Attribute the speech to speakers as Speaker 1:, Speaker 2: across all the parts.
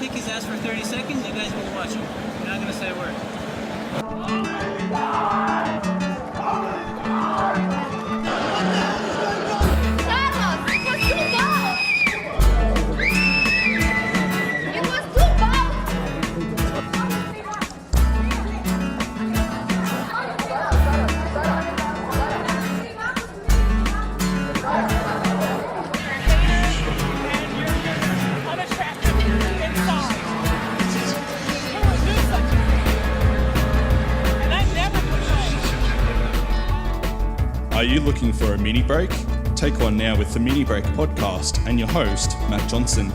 Speaker 1: kick his ass for 30 seconds. You guys will watch him. You're not gonna say a word.
Speaker 2: Are you looking for a mini break? Take one now with the Minibreak podcast and your host, Matt Johnson.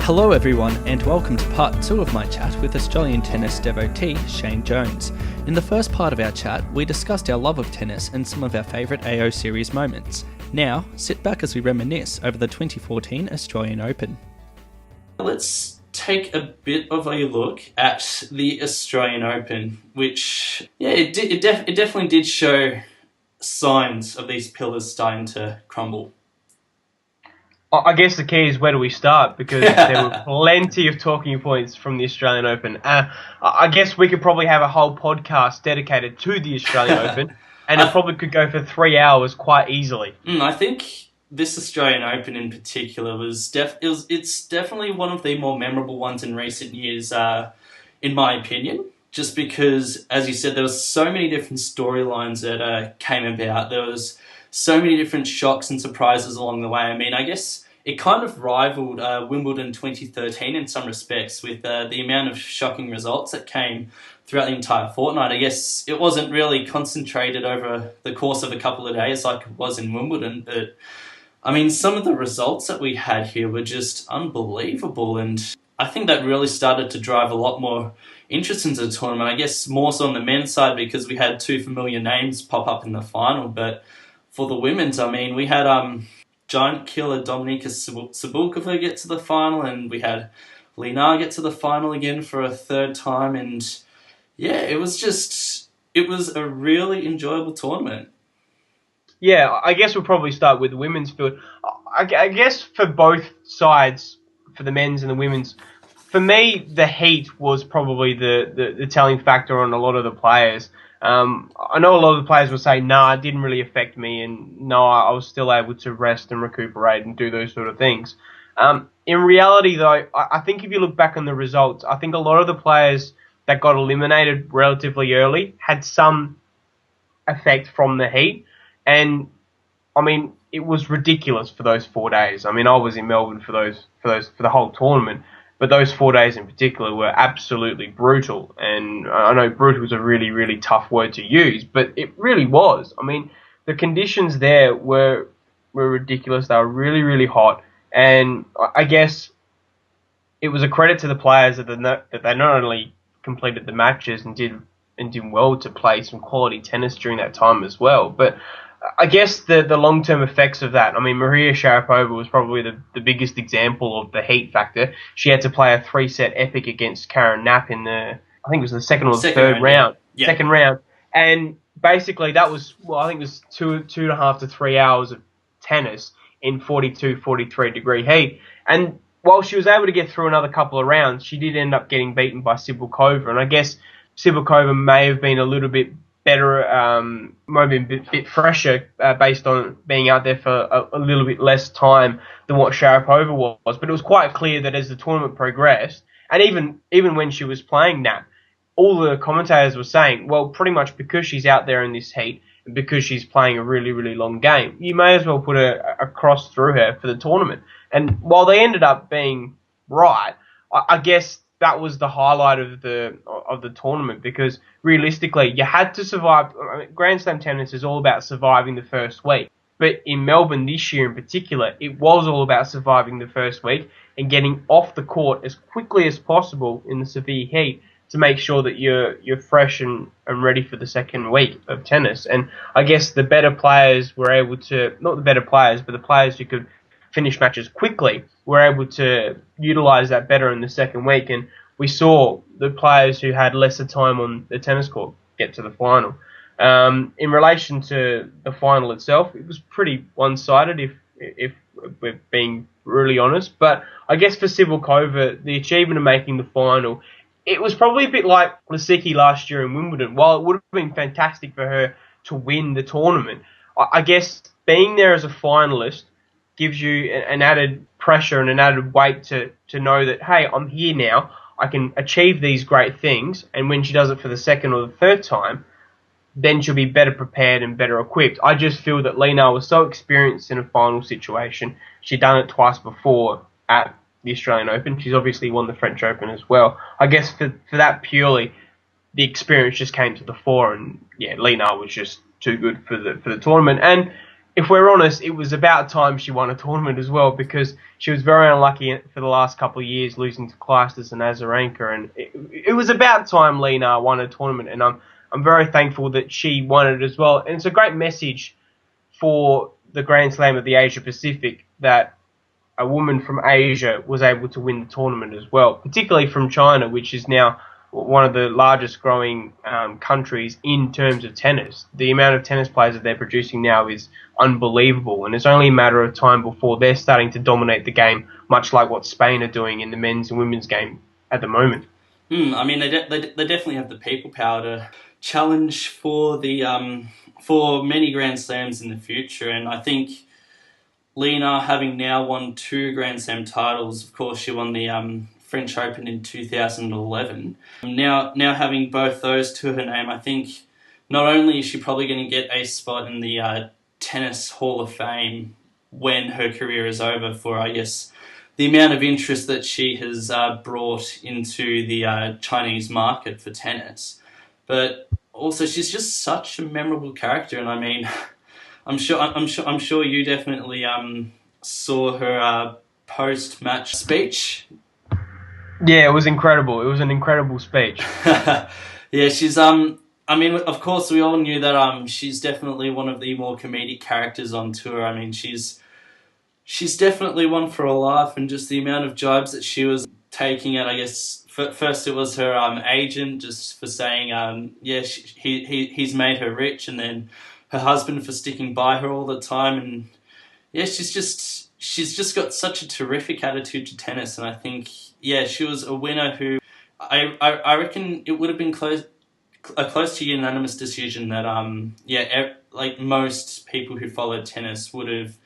Speaker 3: Hello everyone and welcome to part 2 of my chat with Australian tennis devotee Shane Jones. In the first part of our chat, we discussed our love of tennis and some of our favourite AO Series moments. Now, sit back as we reminisce over the 2014 Australian Open.
Speaker 4: Let's take a bit of a look at the Australian Open, which, it definitely did show signs of these pillars starting to crumble.
Speaker 5: I guess the key is where do we start, because there were plenty of talking points from the Australian Open. I guess we could probably have a whole podcast dedicated to the Australian Open, and it probably could go for 3 hours quite easily.
Speaker 4: I think this Australian Open in particular it's definitely one of the more memorable ones in recent years, in my opinion. Just because, as you said, there was so many different storylines that came about. There was so many different shocks and surprises along the way. I mean, I guess it kind of rivaled Wimbledon 2013 in some respects with the amount of shocking results that came throughout the entire fortnight. I guess it wasn't really concentrated over the course of a couple of days like it was in Wimbledon, but I mean, some of the results that we had here were just unbelievable, and I think that really started to drive a lot more interest into the tournament. I guess more so on the men's side because we had two familiar names pop up in the final, but for the women's, I mean, we had giant killer Dominika Sabulkova get to the final, and we had Linar get to the final again for a third time, and yeah, it was a really enjoyable tournament.
Speaker 5: Yeah, I guess we'll probably start with the women's field. I guess for both sides, for the men's and the women's, for me, the heat was probably the telling factor on a lot of the players. I know a lot of the players will say, nah, it didn't really affect me, and no, I was still able to rest and recuperate and do those sort of things. In reality, though, I think if you look back on the results, I think a lot of the players that got eliminated relatively early had some effect from the heat. And, I mean, it was ridiculous for those 4 days. I mean, I was in Melbourne for the whole tournament. But those 4 days in particular were absolutely brutal. And I know brutal is a really, really tough word to use, but it really was. I mean, the conditions there were ridiculous. They were really, really hot. And I guess it was a credit to the players that they not only completed the matches and did well to play some quality tennis during that time as well, but I guess the long-term effects of that, I mean, Maria Sharapova was probably the biggest example of the heat factor. She had to play a 3-set epic against Karen Knapp in I think it was the second or the third round.
Speaker 4: Yeah.
Speaker 5: Second round. And basically that was, I think it was 2.5 to 3 hours of tennis in 42, 43 degree heat. And while she was able to get through another couple of rounds, she did end up getting beaten by Sabulkova. And I guess Sabulkova may have been a little bit better, maybe a bit fresher based on being out there for a little bit less time than what Sharapova was. But it was quite clear that as the tournament progressed, and even when she was playing Knapp, all the commentators were saying, well, pretty much because she's out there in this heat and because she's playing a really, really long game, you may as well put a cross through her for the tournament. And while they ended up being right, I guess that was the highlight of the tournament, because realistically you had to survive. I mean, Grand Slam tennis is all about surviving the first week, but in Melbourne this year in particular, it was all about surviving the first week and getting off the court as quickly as possible in the severe heat to make sure that you're fresh and ready for the second week of tennis. And I guess the better players were able to, not the better players, but the players who could finish matches quickly were able to utilise that better in the second week, and we saw the players who had lesser time on the tennis court get to the final. In relation to the final itself, it was pretty one-sided, if we're being really honest. But I guess for Sivakova, the achievement of making the final, it was probably a bit like Lisicki last year in Wimbledon. While it would have been fantastic for her to win the tournament, I guess being there as a finalist gives you an added pressure and an added weight to know that, hey, I'm here now. I can achieve these great things. And when she does it for the second or the third time, then she'll be better prepared and better equipped. I just feel that Lena was so experienced in a final situation. She'd done it twice before at the Australian Open. She's obviously won the French Open as well. I guess for that purely, the experience just came to the fore, and yeah, Lena was just too good for the tournament. And if we're honest, it was about time she won a tournament as well, because she was very unlucky for the last couple of years, losing to Clijsters and Azarenka, and it was about time Lena won a tournament, and I'm very thankful that she won it as well. And it's a great message for the Grand Slam of the Asia Pacific that a woman from Asia was able to win the tournament as well, particularly from China, which is now one of the largest growing countries in terms of tennis. The amount of tennis players that they're producing now is unbelievable, and it's only a matter of time before they're starting to dominate the game, much like what Spain are doing in the men's and women's game at the moment.
Speaker 4: I mean, they definitely have the people power to challenge for the for many Grand Slams in the future, and I think Lena, having now won 2 Grand Slam titles, of course she won the French Open in 2011. Now having both those to her name, I think not only is she probably going to get a spot in the Tennis Hall of Fame when her career is over for, I guess, the amount of interest that she has brought into the Chinese market for tennis, but also she's just such a memorable character. And I mean, I'm sure you definitely saw her post-match speech.
Speaker 5: Yeah, it was incredible. It was an incredible speech.
Speaker 4: Yeah, she's I mean, of course, we all knew that she's definitely one of the more comedic characters on tour. I mean, she's definitely one for a laugh, and just the amount of jibes that she was taking at, I guess, first it was her agent just for saying, he's made her rich, and then her husband for sticking by her all the time, and yeah, she's just got such a terrific attitude to tennis, and I think, yeah, she was a winner who I reckon it would have been a close to unanimous decision that like most people who followed tennis would have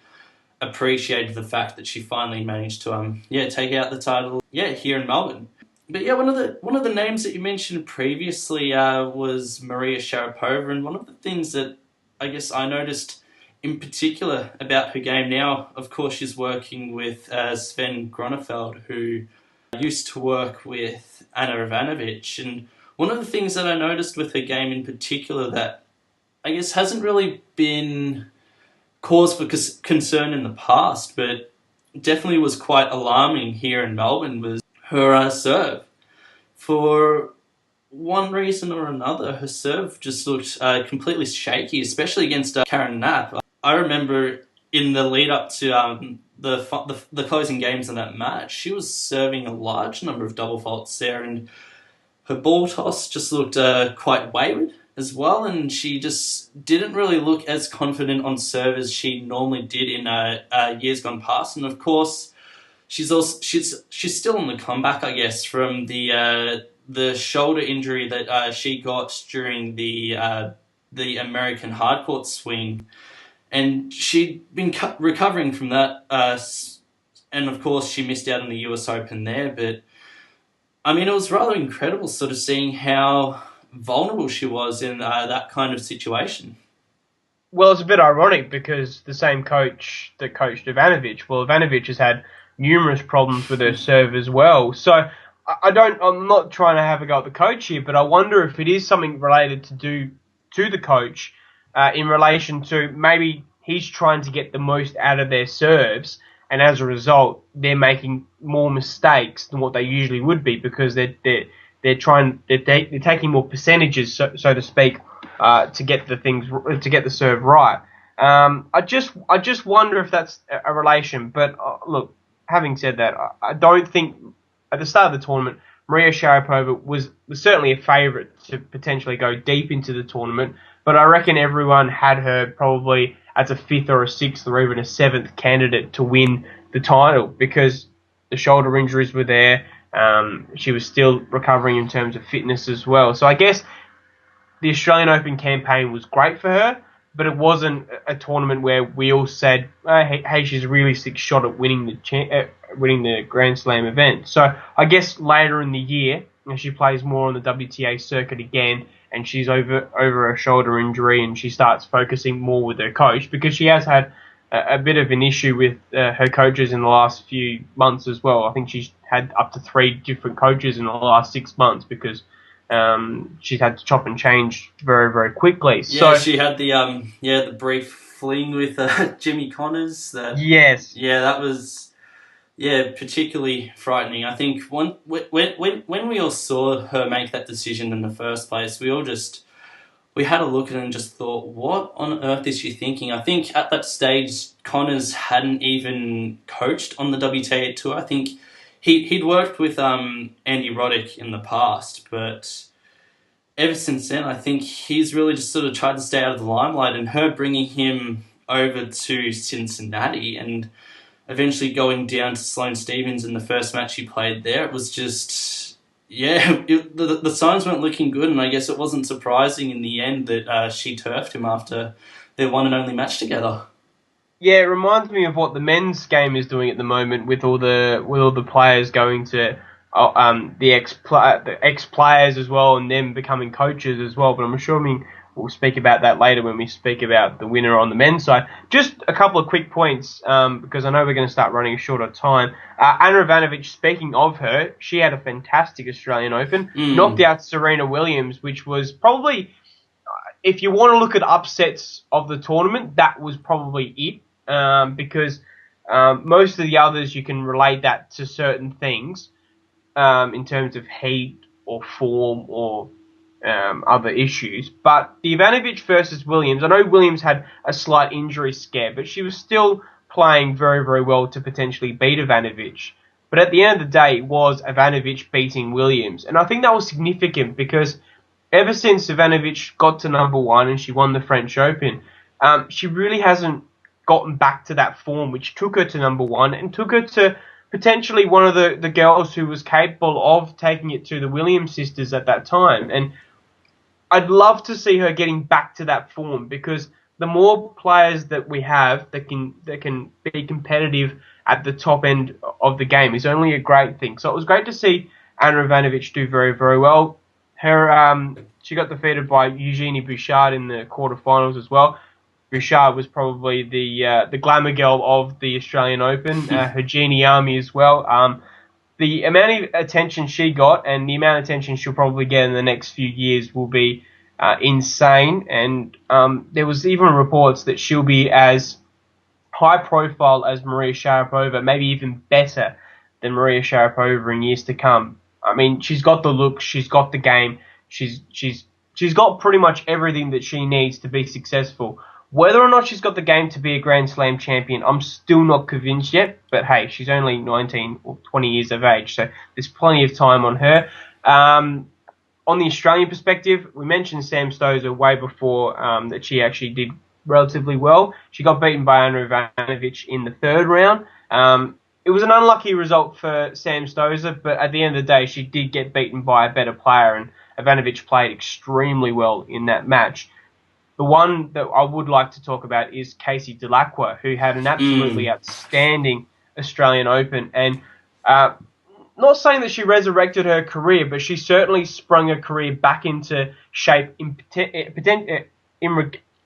Speaker 4: appreciated the fact that she finally managed to take out the title here in Melbourne. But yeah, one of the names that you mentioned previously was Maria Sharapova, and one of the things that I guess I noticed in particular about her game now, of course, she's working with Sven Gronefeld, who used to work with Ana Ivanovic, and one of the things that I noticed with her game in particular that I guess hasn't really been cause for concern in the past, but definitely was quite alarming here in Melbourne, was her serve. For one reason or another, her serve just looked completely shaky, especially against Karen Knapp. I remember in the lead up to the closing games in that match, she was serving a large number of double faults there, and her ball toss just looked quite wayward as well, and she just didn't really look as confident on serve as she normally did in years gone past. And of course, she's still on the comeback, I guess, from the shoulder injury that she got during the American hardcourt swing, and she'd been recovering from that. And of course, she missed out on the US Open there, but I mean, it was rather incredible sort of seeing how vulnerable she was in that kind of situation.
Speaker 5: Well, it's a bit ironic because the same coach that coached Ivanovic, well, Ivanovic has had numerous problems with her serve as well. So I'm not trying to have a go at the coach here, but I wonder if it is something related to the coach in relation to maybe he's trying to get the most out of their serves, and as a result, they're making more mistakes than what they usually would be because they're taking more percentages, so to speak, to get the serve right. I just wonder if that's a relation. But look, having said that, I don't think at the start of the tournament Maria Sharapova was certainly a favourite to potentially go deep into the tournament. But I reckon everyone had her probably as a 5th or a 6th or even a 7th candidate to win the title because the shoulder injuries were there. She was still recovering in terms of fitness as well. So I guess the Australian Open campaign was great for her, but it wasn't a tournament where we all said, hey, she's a realistic shot at winning the Grand Slam event. So I guess later in the year, when she plays more on the WTA circuit again, and she's over a shoulder injury, and she starts focusing more with her coach, because she has had a bit of an issue with her coaches in the last few months as well. I think she's had up to 3 different coaches in the last 6 months because she's had to chop and change very, very quickly.
Speaker 4: Yeah, so she had the brief fling with Jimmy Connors.
Speaker 5: Yes.
Speaker 4: Yeah, that was particularly frightening. I think when we all saw her make that decision in the first place, we had a look at it and just thought, what on earth is she thinking? I think at that stage, Connors hadn't even coached on the WTA tour. I think he'd worked with Andy Roddick in the past, but ever since then, I think he's really just sort of tried to stay out of the limelight, and her bringing him over to Cincinnati and eventually going down to Sloane Stephens in the first match he played there, it was just, the signs weren't looking good, and I guess it wasn't surprising in the end that she turfed him after their one and only match together.
Speaker 5: Yeah, it reminds me of what the men's game is doing at the moment with all the players going to the ex players as well, and them becoming coaches as well. But I'm assuming we'll speak about that later when we speak about the winner on the men's side. Just a couple of quick points because I know we're going to start running short of time. Ana Ivanovic, speaking of her, she had a fantastic Australian Open, knocked out Serena Williams, which was probably, if you want to look at upsets of the tournament, that was probably it. Because most of the others you can relate that to certain things in terms of heat or form or other issues. But the Ivanovic versus Williams, I know Williams had a slight injury scare, but she was still playing very, very well to potentially beat Ivanovic. But at the end of the day, it was Ivanovic beating Williams. And I think that was significant because ever since Ivanovic got to number 1 and she won the French Open, she really hasn't gotten back to that form which took her to number 1 and took her to potentially one of the girls who was capable of taking it to the Williams sisters at that time. And I'd love to see her getting back to that form, because the more players that we have that can be competitive at the top end of the game is only a great thing. So it was great to see Ana Ivanovic do very, very well. She got defeated by Eugenie Bouchard in the quarterfinals as well. Bouchard was probably the glamour girl of the Australian Open, her Genie Army as well. The amount of attention she got and the amount of attention she'll probably get in the next few years will be insane. And there was even reports that she'll be as high profile as Maria Sharapova, maybe even better than Maria Sharapova in years to come. I mean, she's got the look, she's got the game, she's got pretty much everything that she needs to be successful. Whether or not she's got the game to be a Grand Slam champion, I'm still not convinced yet. But hey, she's only 19 or 20 years of age, so there's plenty of time on her. On the Australian perspective, we mentioned Sam Stosur way before that she actually did relatively well. She got beaten by Ana Ivanovic in the 3rd round. It was an unlucky result for Sam Stosur, but at the end of the day, she did get beaten by a better player, and Ivanovic played extremely well in that match. The one that I would like to talk about is Casey Dellacqua, who had an absolutely outstanding Australian Open. And not saying that she resurrected her career, but she certainly sprung her career back into shape,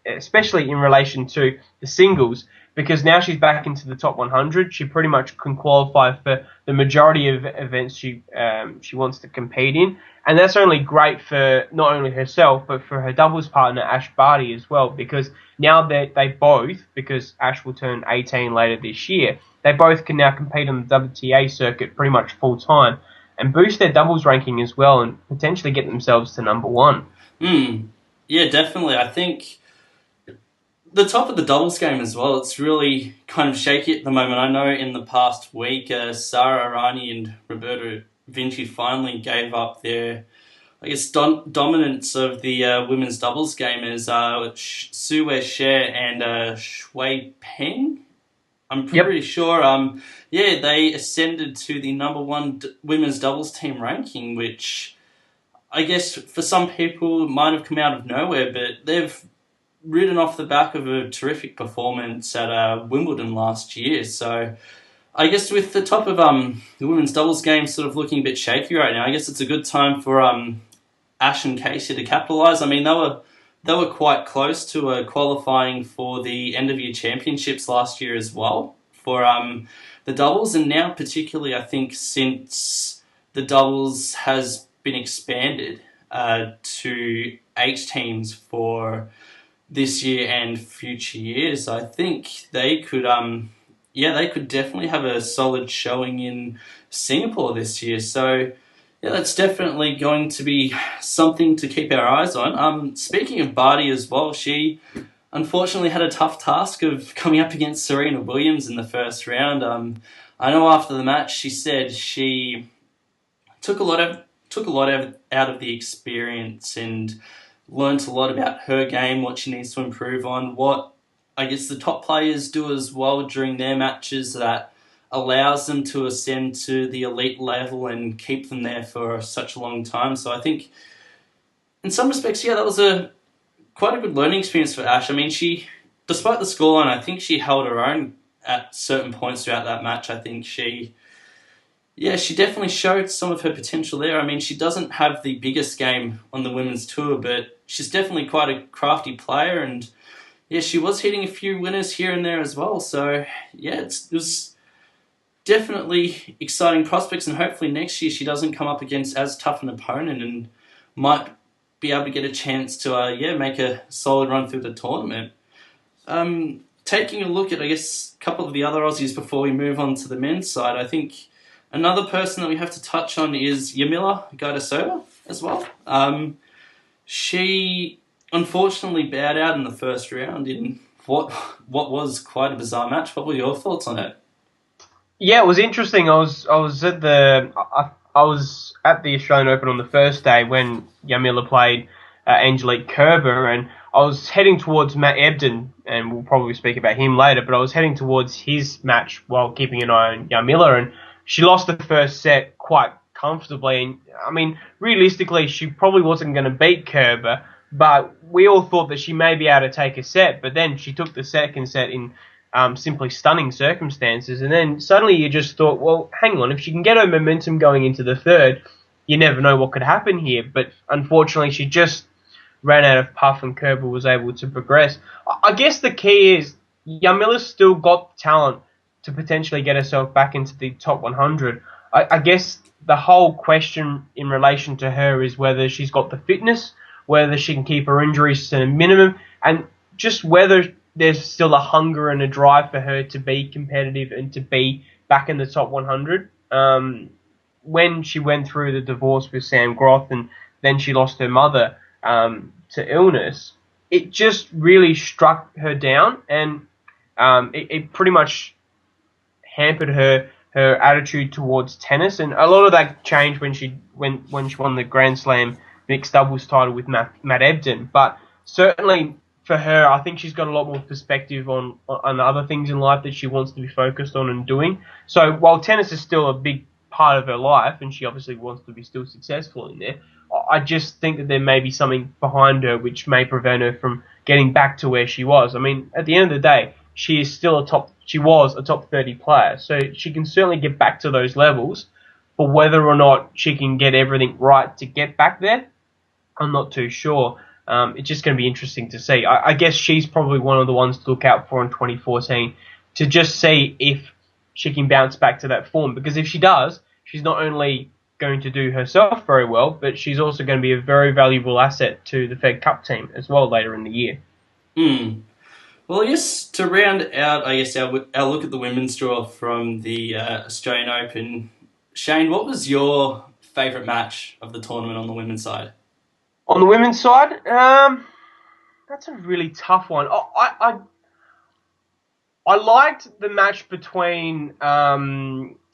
Speaker 5: especially in relation to the singles, because now she's back into the top 100. She pretty much can qualify for the majority of events she wants to compete in. And that's only great for not only herself, but for her doubles partner, Ash Barty, as well, because now they both, because Ash will turn 18 later this year, they both can now compete on the WTA circuit pretty much full time and boost their doubles ranking as well and potentially get themselves to number 1.
Speaker 4: Yeah, definitely. I think the top of the doubles game as well, it's really kind of shaky at the moment. I know in the past week, Sara Errani and Roberta Vinci finally gave up their I guess, dominance of the women's doubles game is Su Wei Xie and Shui Peng. I'm
Speaker 5: Yep.
Speaker 4: pretty sure. They ascended to the number one women's doubles team ranking, which I guess for some people might have come out of nowhere, but they've ridden off the back of a terrific performance at Wimbledon last year. So I guess with the top of the women's doubles game sort of looking a bit shaky right now, I guess it's a good time for Ash and Casey to capitalise. I mean, they were quite close to qualifying for the end of year championships last year as well for the doubles, and now particularly I think since the doubles has been expanded to 8 teams for this year and future years, I think they could they could definitely have a solid showing in Singapore this year. So yeah, that's definitely going to be something to keep our eyes on. Speaking of Barty as well, she unfortunately had a tough task of coming up against Serena Williams in the first round. I know after the match she said she took a lot out of the experience and learnt a lot about her game, what she needs to improve on, what I guess the top players do as well during their matches that allows them to ascend to the elite level and keep them there for such a long time. So I think in some respects, that was quite a good learning experience for Ash. I mean, despite the scoreline, I think she held her own at certain points throughout that match. I think she definitely showed some of her potential there. I mean, she doesn't have the biggest game on the women's tour, but she's definitely quite a crafty player, and she was hitting a few winners here and there as well. So it was definitely exciting prospects, and hopefully next year she doesn't come up against as tough an opponent and might be able to get a chance to make a solid run through the tournament. Taking a look at, I guess, a couple of the other Aussies before we move on to the men's side, I think another person that we have to touch on is Yamila Gaidasova as well. She unfortunately bowed out in the first round in what was quite a bizarre match. What were your thoughts on it?
Speaker 5: Yeah, it was interesting. I was at the Australian Open on the first day when Yamila played Angelique Kerber, and I was heading towards Matt Ebden, and we'll probably speak about him later, but I was heading towards his match while keeping an eye on Yamila, and she lost the first set quite comfortably. And I mean, realistically, she probably wasn't going to beat Kerber, but we all thought that she may be able to take a set, but then she took the second set in simply stunning circumstances, and then suddenly you just thought, well, hang on, if she can get her momentum going into the third, you never know what could happen here. But unfortunately, she just ran out of puff, and Kerber was able to progress. I guess the key is Yamila's still got talent to potentially get herself back into the top 100. I guess the whole question in relation to her is whether she's got the fitness, whether she can keep her injuries to a minimum, and just whether there's still a hunger and a drive for her to be competitive and to be back in the top 100. When she went through the divorce with Sam Groth and then she lost her mother to illness, it just really struck her down, and it pretty much hampered her attitude towards tennis. And a lot of that changed when she won the Grand Slam mixed doubles title with Matt Ebden. But certainly for her, I think she's got a lot more perspective on other things in life that she wants to be focused on and doing. So while tennis is still a big part of her life, and she obviously wants to be still successful in there, I just think that there may be something behind her which may prevent her from getting back to where she was. I mean, at the end of the day, she was a top 30 player, so she can certainly get back to those levels. But whether or not she can get everything right to get back there, I'm not too sure. It's just going to be interesting to see. I guess she's probably one of the ones to look out for in 2014 to just see if she can bounce back to that form. Because if she does, she's not only going to do herself very well, but she's also going to be a very valuable asset to the Fed Cup team as well later in the year.
Speaker 4: Well, I guess to round out, our look at the women's draw from the Australian Open, Shane, what was your favourite match of the tournament on the women's side?
Speaker 5: On the women's side, that's a really tough one. I liked the match between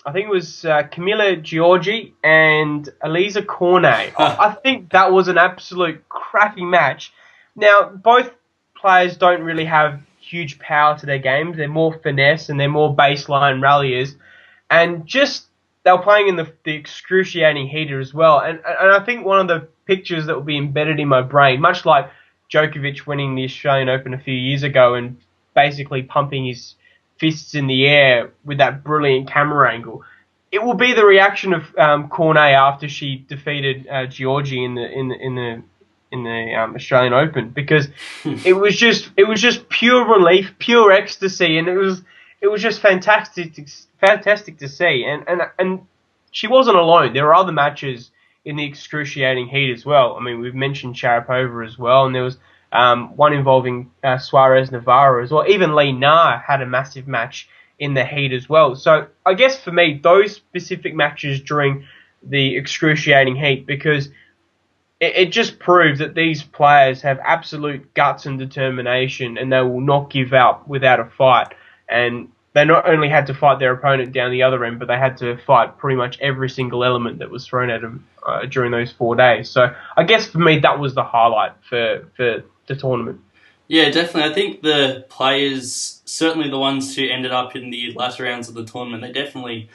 Speaker 5: I think it was Camila Giorgi and Elisa Cornet. I think that was an absolute cracking match. Now, both players don't really have huge power to their games. They're more finesse and they're more baseline ralliers. And just, they were playing in the excruciating heater as well. And I think one of the pictures that will be embedded in my brain, much like Djokovic winning the Australian Open a few years ago and basically pumping his fists in the air with that brilliant camera angle. It will be the reaction of Cornet after she defeated Georgie in the Australian Open, because it was just pure relief, pure ecstasy, and it was just fantastic to see. And she wasn't alone. There were other matches in the excruciating heat as well. I mean, we've mentioned Sharapova as well, and there was one involving Suarez Navarro as well. Even Lee Na had a massive match in the heat as well. So I guess for me, those specific matches during the excruciating heat, because it just proves that these players have absolute guts and determination, and they will not give up without a fight. And they not only had to fight their opponent down the other end, but they had to fight pretty much every single element that was thrown at them during those 4 days. So I guess for me, that was the highlight for the tournament.
Speaker 4: Yeah, definitely. I think the players, certainly the ones who ended up in the latter rounds of the tournament, they definitely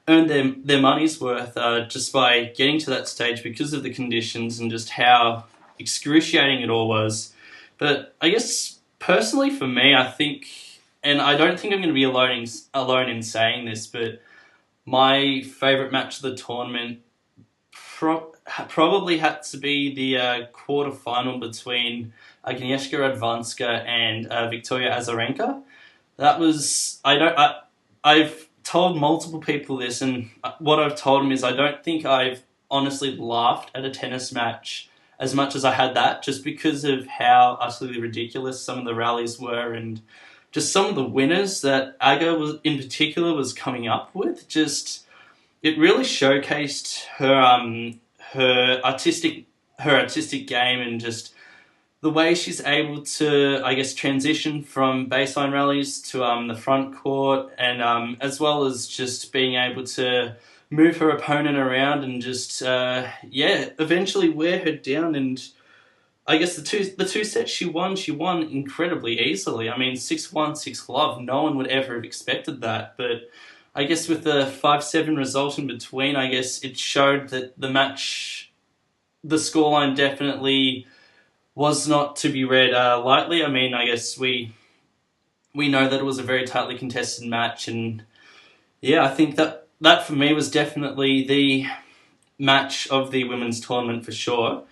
Speaker 4: earned their money's worth just by getting to that stage because of the conditions and just how excruciating it all was. But I guess personally for me, I think, and I don't think I'm going to be alone in saying this, but my favourite match of the tournament probably had to be the quarter-final between Agnieszka Radwanska and Victoria Azarenka. That was, I've told multiple people this, and what I've told them is I don't think I've honestly laughed at a tennis match as much as I had that, just because of how utterly ridiculous some of the rallies were, and just some of the winners that Aga in particular was coming up with. Just, it really showcased her artistic game, and just the way she's able to, I guess, transition from baseline rallies to the front court, and as well as just being able to move her opponent around and just eventually wear her down. And I guess the two sets she won incredibly easily. I mean, 6-1, 6-love. No one would ever have expected that. But I guess with the 5-7 result in between, I guess it showed that the match, the scoreline definitely was not to be read lightly. I mean, I guess we know that it was a very tightly contested match, and yeah, I think that for me was definitely the match of the women's tournament for sure.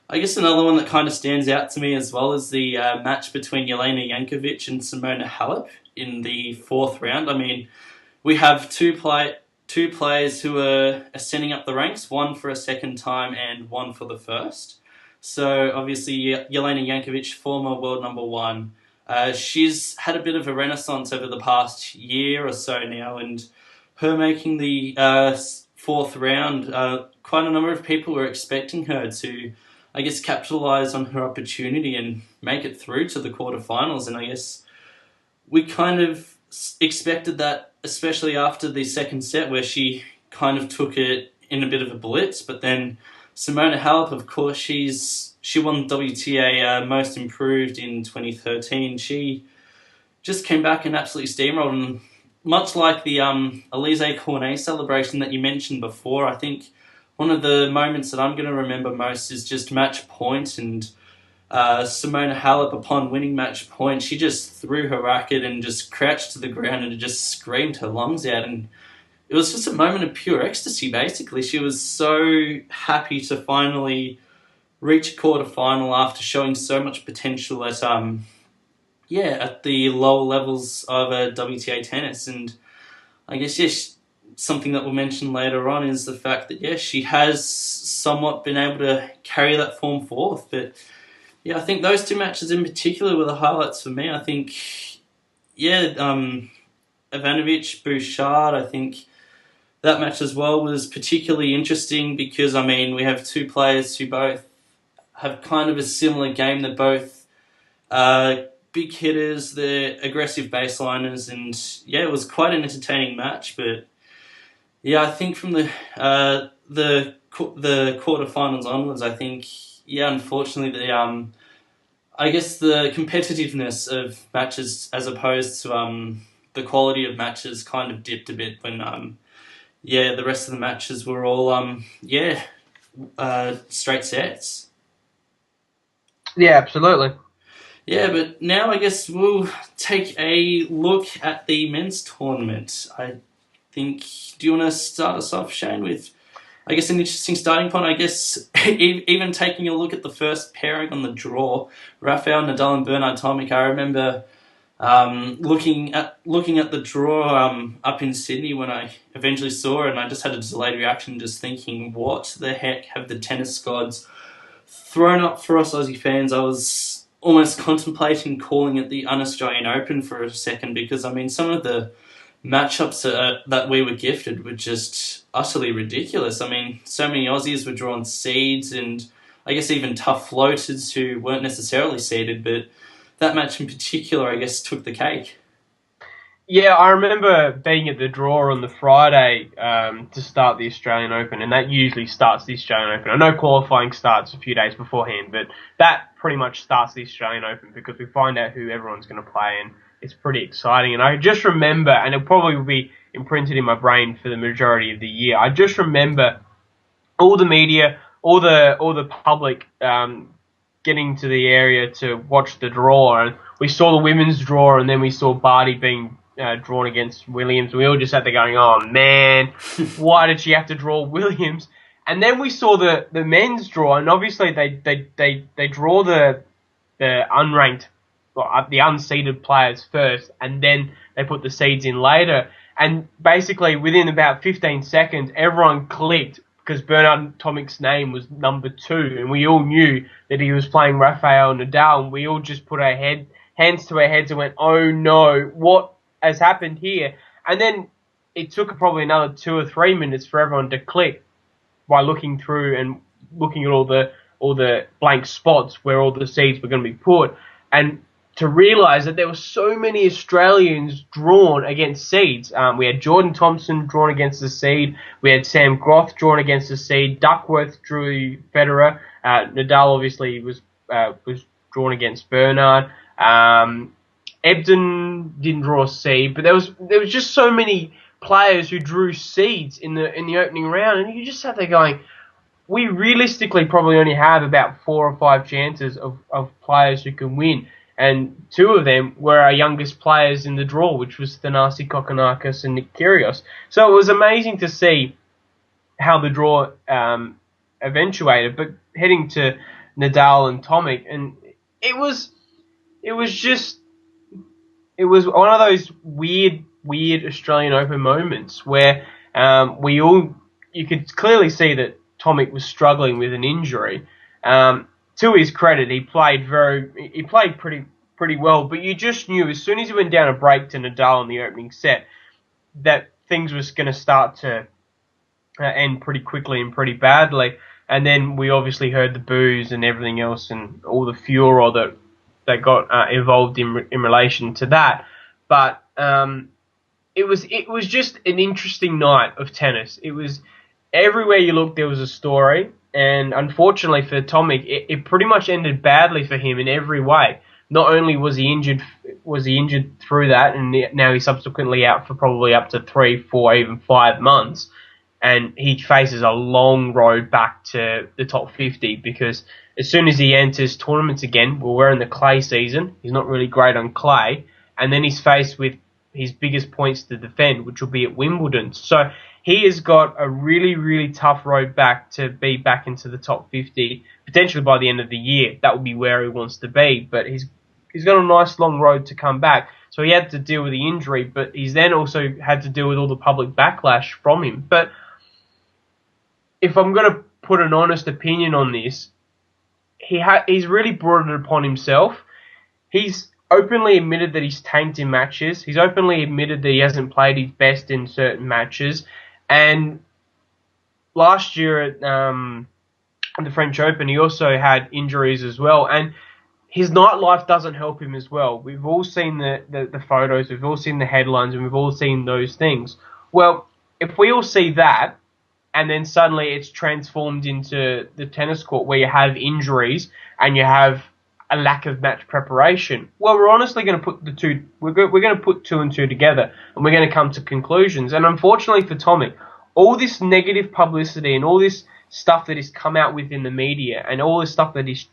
Speaker 4: I guess another one that kind of stands out to me as well is the match between Jelena Jankovic and Simona Halep in the fourth round. I mean, we have two players who are ascending up the ranks, one for a second time and one for the first. So obviously Jelena Jankovic, former world number one, she's had a bit of a renaissance over the past year or so now, and her making the fourth round, quite a number of people were expecting her to, I guess, capitalise on her opportunity and make it through to the quarterfinals. And I guess we kind of expected that, especially after the second set where she kind of took it in a bit of a blitz. But then Simona Halep, of course, she won WTA Most Improved in 2013. She just came back and absolutely steamrolled. And much like the Elise Cornet celebration that you mentioned before, I think one of the moments that I'm going to remember most is just match point, and Simona Halep, upon winning match point, she just threw her racket and just crouched to the ground and just screamed her lungs out. And it was just a moment of pure ecstasy, basically. She was so happy to finally reach a quarterfinal after showing so much potential at the lower levels of WTA tennis. And I guess, yes, something that we'll mention later on is the fact that, yes, she has somewhat been able to carry that form forth. But yeah, I think those two matches in particular were the highlights for me. I think, Ivanovic, Bouchard, I think that match as well was particularly interesting because, I mean, we have two players who both have kind of a similar game. They're both big hitters, they're aggressive baseliners, and yeah, it was quite an entertaining match. But Yeah, I think from the quarterfinals onwards, I think unfortunately I guess the competitiveness of matches as opposed to the quality of matches kind of dipped a bit when the rest of the matches were all straight sets.
Speaker 5: Yeah, absolutely.
Speaker 4: Yeah, but now I guess we'll take a look at the men's tournament. I think. Do you want to start us off, Shane, with I guess an interesting starting point? I guess even taking a look at the first pairing on the draw, Rafael Nadal and Bernard Tomic. I remember looking at the draw up in Sydney when I eventually saw it, and I just had a delayed reaction, just thinking, what the heck have the tennis gods thrown up for us Aussie fans? I was almost contemplating calling it the Un-Australian Open for a second, because I mean some of the matchups that we were gifted were just utterly ridiculous. I mean, so many Aussies were drawn seeds, and I guess even tough floaters who weren't necessarily seeded, but that match in particular, I guess, took the cake.
Speaker 5: Yeah, I remember being at the draw on the Friday to start the Australian Open, and that usually starts the Australian Open. I know qualifying starts a few days beforehand, but that pretty much starts the Australian Open because we find out who everyone's going to play, and it's pretty exciting. And I just remember, and it'll probably be imprinted in my brain for the majority of the year, I just remember all the media, all the public getting to the area to watch the draw, and we saw the women's draw, and then we saw Barty being drawn against Williams. We all just sat there going, "Oh man, why did she have to draw Williams?" And then we saw the men's draw, and obviously they draw the unranked, the unseeded players first, and then they put the seeds in later. And basically within about 15 seconds, everyone clicked because Bernard Tomic's name was number 2, and we all knew that he was playing Rafael Nadal, and we all just put our hands to our heads and went, "Oh no, what has happened here?" And then it took probably another 2 or 3 minutes for everyone to click by looking through and looking at all the blank spots where all the seeds were going to be put, and to realise that there were so many Australians drawn against seeds. We had Jordan Thompson drawn against the seed. We had Sam Groth drawn against the seed. Duckworth drew Federer. Nadal obviously was drawn against Bernard. Ebden didn't draw a seed, but there was just so many players who drew seeds in the opening round, and you just sat there going, we realistically probably only have about 4 or 5 chances of players who can win. And 2 of them were our youngest players in the draw, which was Thanasi Kokkinakis and Nick Kyrgios. So it was amazing to see how the draw eventuated. But heading to Nadal and Tomic, and it was one of those weird Australian Open moments where you could clearly see that Tomic was struggling with an injury. To his credit, he played pretty well, but you just knew as soon as he went down a break to Nadal in the opening set that things was going to start to end pretty quickly and pretty badly. And then we obviously heard the boos and everything else and all the furor that got involved in relation to that. But it was just an interesting night of tennis. It was everywhere you looked there was a story. And unfortunately for Tomic, it pretty much ended badly for him in every way. Not only was he injured through that, and now he's subsequently out for probably up to 3, 4, even 5 months, and he faces a long road back to the top 50 because as soon as he enters tournaments again, we're in the clay season. He's not really great on clay, and then he's faced with his biggest points to defend, which will be at Wimbledon. So he has got a really, really tough road back to be back into the top 50, potentially by the end of the year. That will be where he wants to be, but he's got a nice long road to come back. So he had to deal with the injury, but he's then also had to deal with all the public backlash from him. But if I'm going to put an honest opinion on this, he's really brought it upon himself. He's openly admitted that he's tanked in matches. He's openly admitted that he hasn't played his best in certain matches. And last year at the French Open, he also had injuries as well. And his nightlife doesn't help him as well. We've all seen the photos, we've all seen the headlines, and we've all seen those things. Well, if we all see that, and then suddenly it's transformed into the tennis court where you have injuries and you have a lack of match preparation, well, we're honestly going to put the two. We're going to put two and two together, and we're going to come to conclusions. And unfortunately for Tomic, all this negative publicity and all this stuff that has come out within the media and all this stuff that he's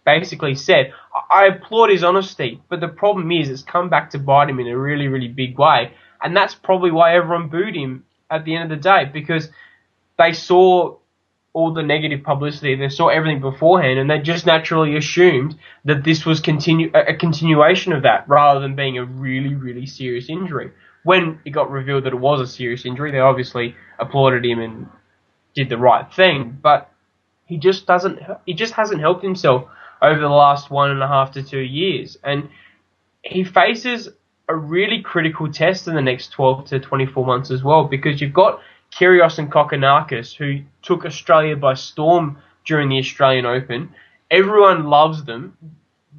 Speaker 5: basically said, I applaud his honesty. But the problem is, it's come back to bite him in a really, really big way, and that's probably why everyone booed him at the end of the day, because they saw all the negative publicity, they saw everything beforehand, and they just naturally assumed that this was a continuation of that, rather than being a really, really serious injury. When it got revealed that it was a serious injury, they obviously applauded him and did the right thing, but he just hasn't helped himself over the last 1.5 to 2 years, and he faces a really critical test in the next 12 to 24 months as well, because you've got Kyrgios and Kokkinakis, who took Australia by storm during the Australian Open. Everyone loves them.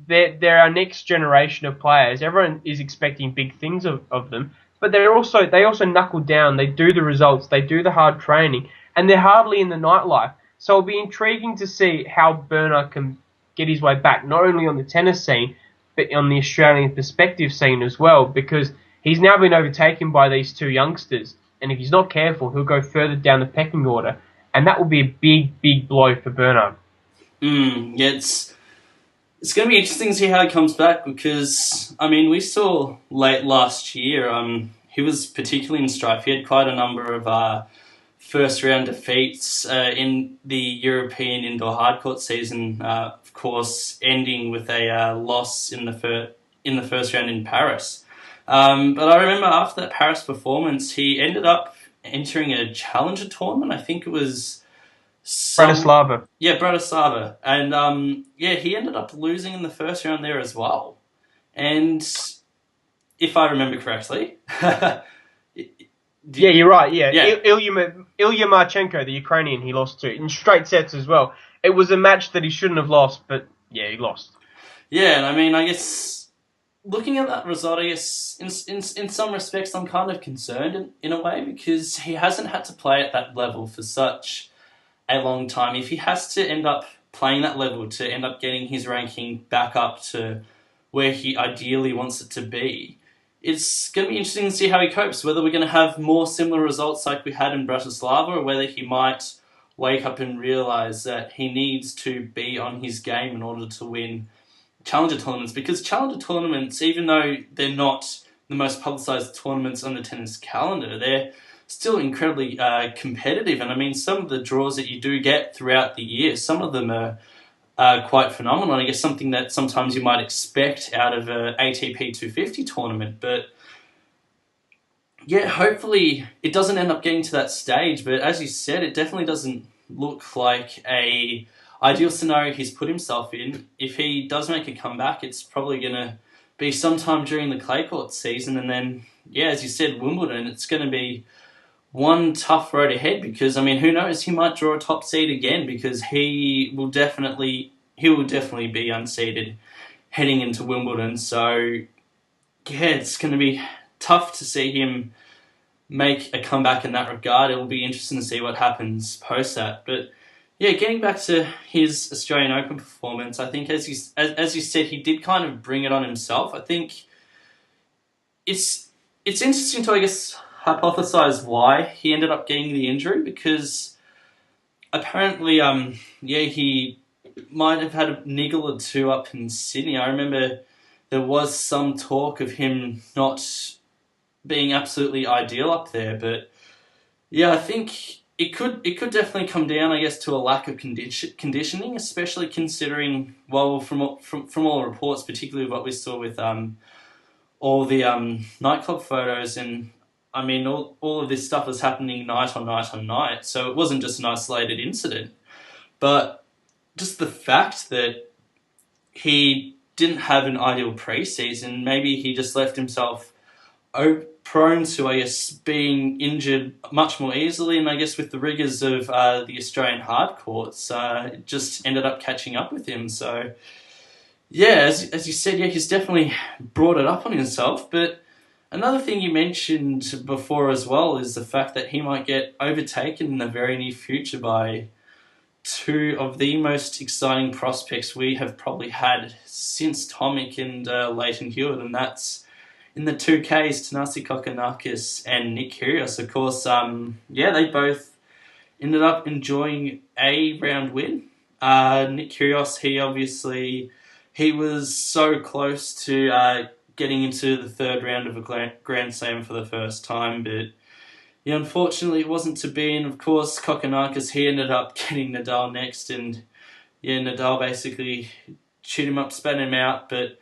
Speaker 5: They're our next generation of players. Everyone is expecting big things of them, but they also knuckle down. They do the results. They do the hard training, and they're hardly in the nightlife. So it'll be intriguing to see how Bernard can get his way back, not only on the tennis scene, but on the Australian perspective scene as well, because he's now been overtaken by these two youngsters. And if he's not careful, he'll go further down the pecking order. And that will be a big, big blow for Bernard.
Speaker 4: Yeah, it's going to be interesting to see how he comes back, because, I mean, we saw late last year, he was particularly in strife. He had quite a number of first-round defeats in the European indoor hardcourt season, of course, ending with a loss in the first round in Paris. But I remember after that Paris performance, he ended up entering a challenger tournament. I think it was
Speaker 5: Bratislava.
Speaker 4: Yeah, Bratislava. And he ended up losing in the first round there as well. And if I remember correctly...
Speaker 5: Yeah, you're right, yeah.
Speaker 4: Yeah.
Speaker 5: Ilya Marchenko, the Ukrainian, he lost to, in straight sets as well. It was a match that he shouldn't have lost, but yeah, he lost.
Speaker 4: Yeah, and I mean, I guess... looking at that result, I guess in some respects I'm kind of concerned in a way, because he hasn't had to play at that level for such a long time. If he has to end up playing that level to end up getting his ranking back up to where he ideally wants it to be, it's going to be interesting to see how he copes, whether we're going to have more similar results like we had in Bratislava, or whether he might wake up and realise that he needs to be on his game in order to win challenger tournaments, because challenger tournaments, even though they're not the most publicised tournaments on the tennis calendar, they're still incredibly competitive. And I mean, some of the draws that you do get throughout the year, some of them are quite phenomenal. I guess something that sometimes you might expect out of a ATP 250 tournament. But yeah, hopefully it doesn't end up getting to that stage. But as you said, it definitely doesn't look like a ideal scenario he's put himself in. If he does make a comeback, it's probably going to be sometime during the clay court season, and then, yeah, as you said, Wimbledon, it's going to be one tough road ahead, because, I mean, who knows, he might draw a top seed again, because he will definitely be unseeded heading into Wimbledon. So, yeah, it's going to be tough to see him make a comeback in that regard. It will be interesting to see what happens post that. But yeah, getting back to his Australian Open performance, I think as you said, he did kind of bring it on himself. I think it's interesting to, I guess, hypothesize why he ended up getting the injury, because apparently, he might have had a niggle or two up in Sydney. I remember there was some talk of him not being absolutely ideal up there, but yeah, I think it could definitely come down, I guess, to a lack of conditioning, especially considering, well, from all reports, particularly what we saw with all the nightclub photos, and I mean, all of this stuff was happening night on night on night, so it wasn't just an isolated incident. But just the fact that he didn't have an ideal pre-season, maybe he just left himself prone to, I guess, being injured much more easily, and I guess with the rigours of the Australian hard courts, it just ended up catching up with him. So, yeah, as you said, yeah, he's definitely brought it up on himself, but Another thing you mentioned before as well is the fact that he might get overtaken in the very near future by two of the most exciting prospects we have probably had since Tomic and Leighton Hewitt, and that's in the 2Ks, Tanasi Kokonakis and Nick Kyrgios. Of course, they both ended up enjoying a round win. Nick Kyrgios, he was so close to getting into the third round of a Grand Slam for the first time, but yeah, unfortunately it wasn't to be. And of course, Kokonakis, he ended up getting Nadal next, and yeah, Nadal basically chewed him up, spat him out. But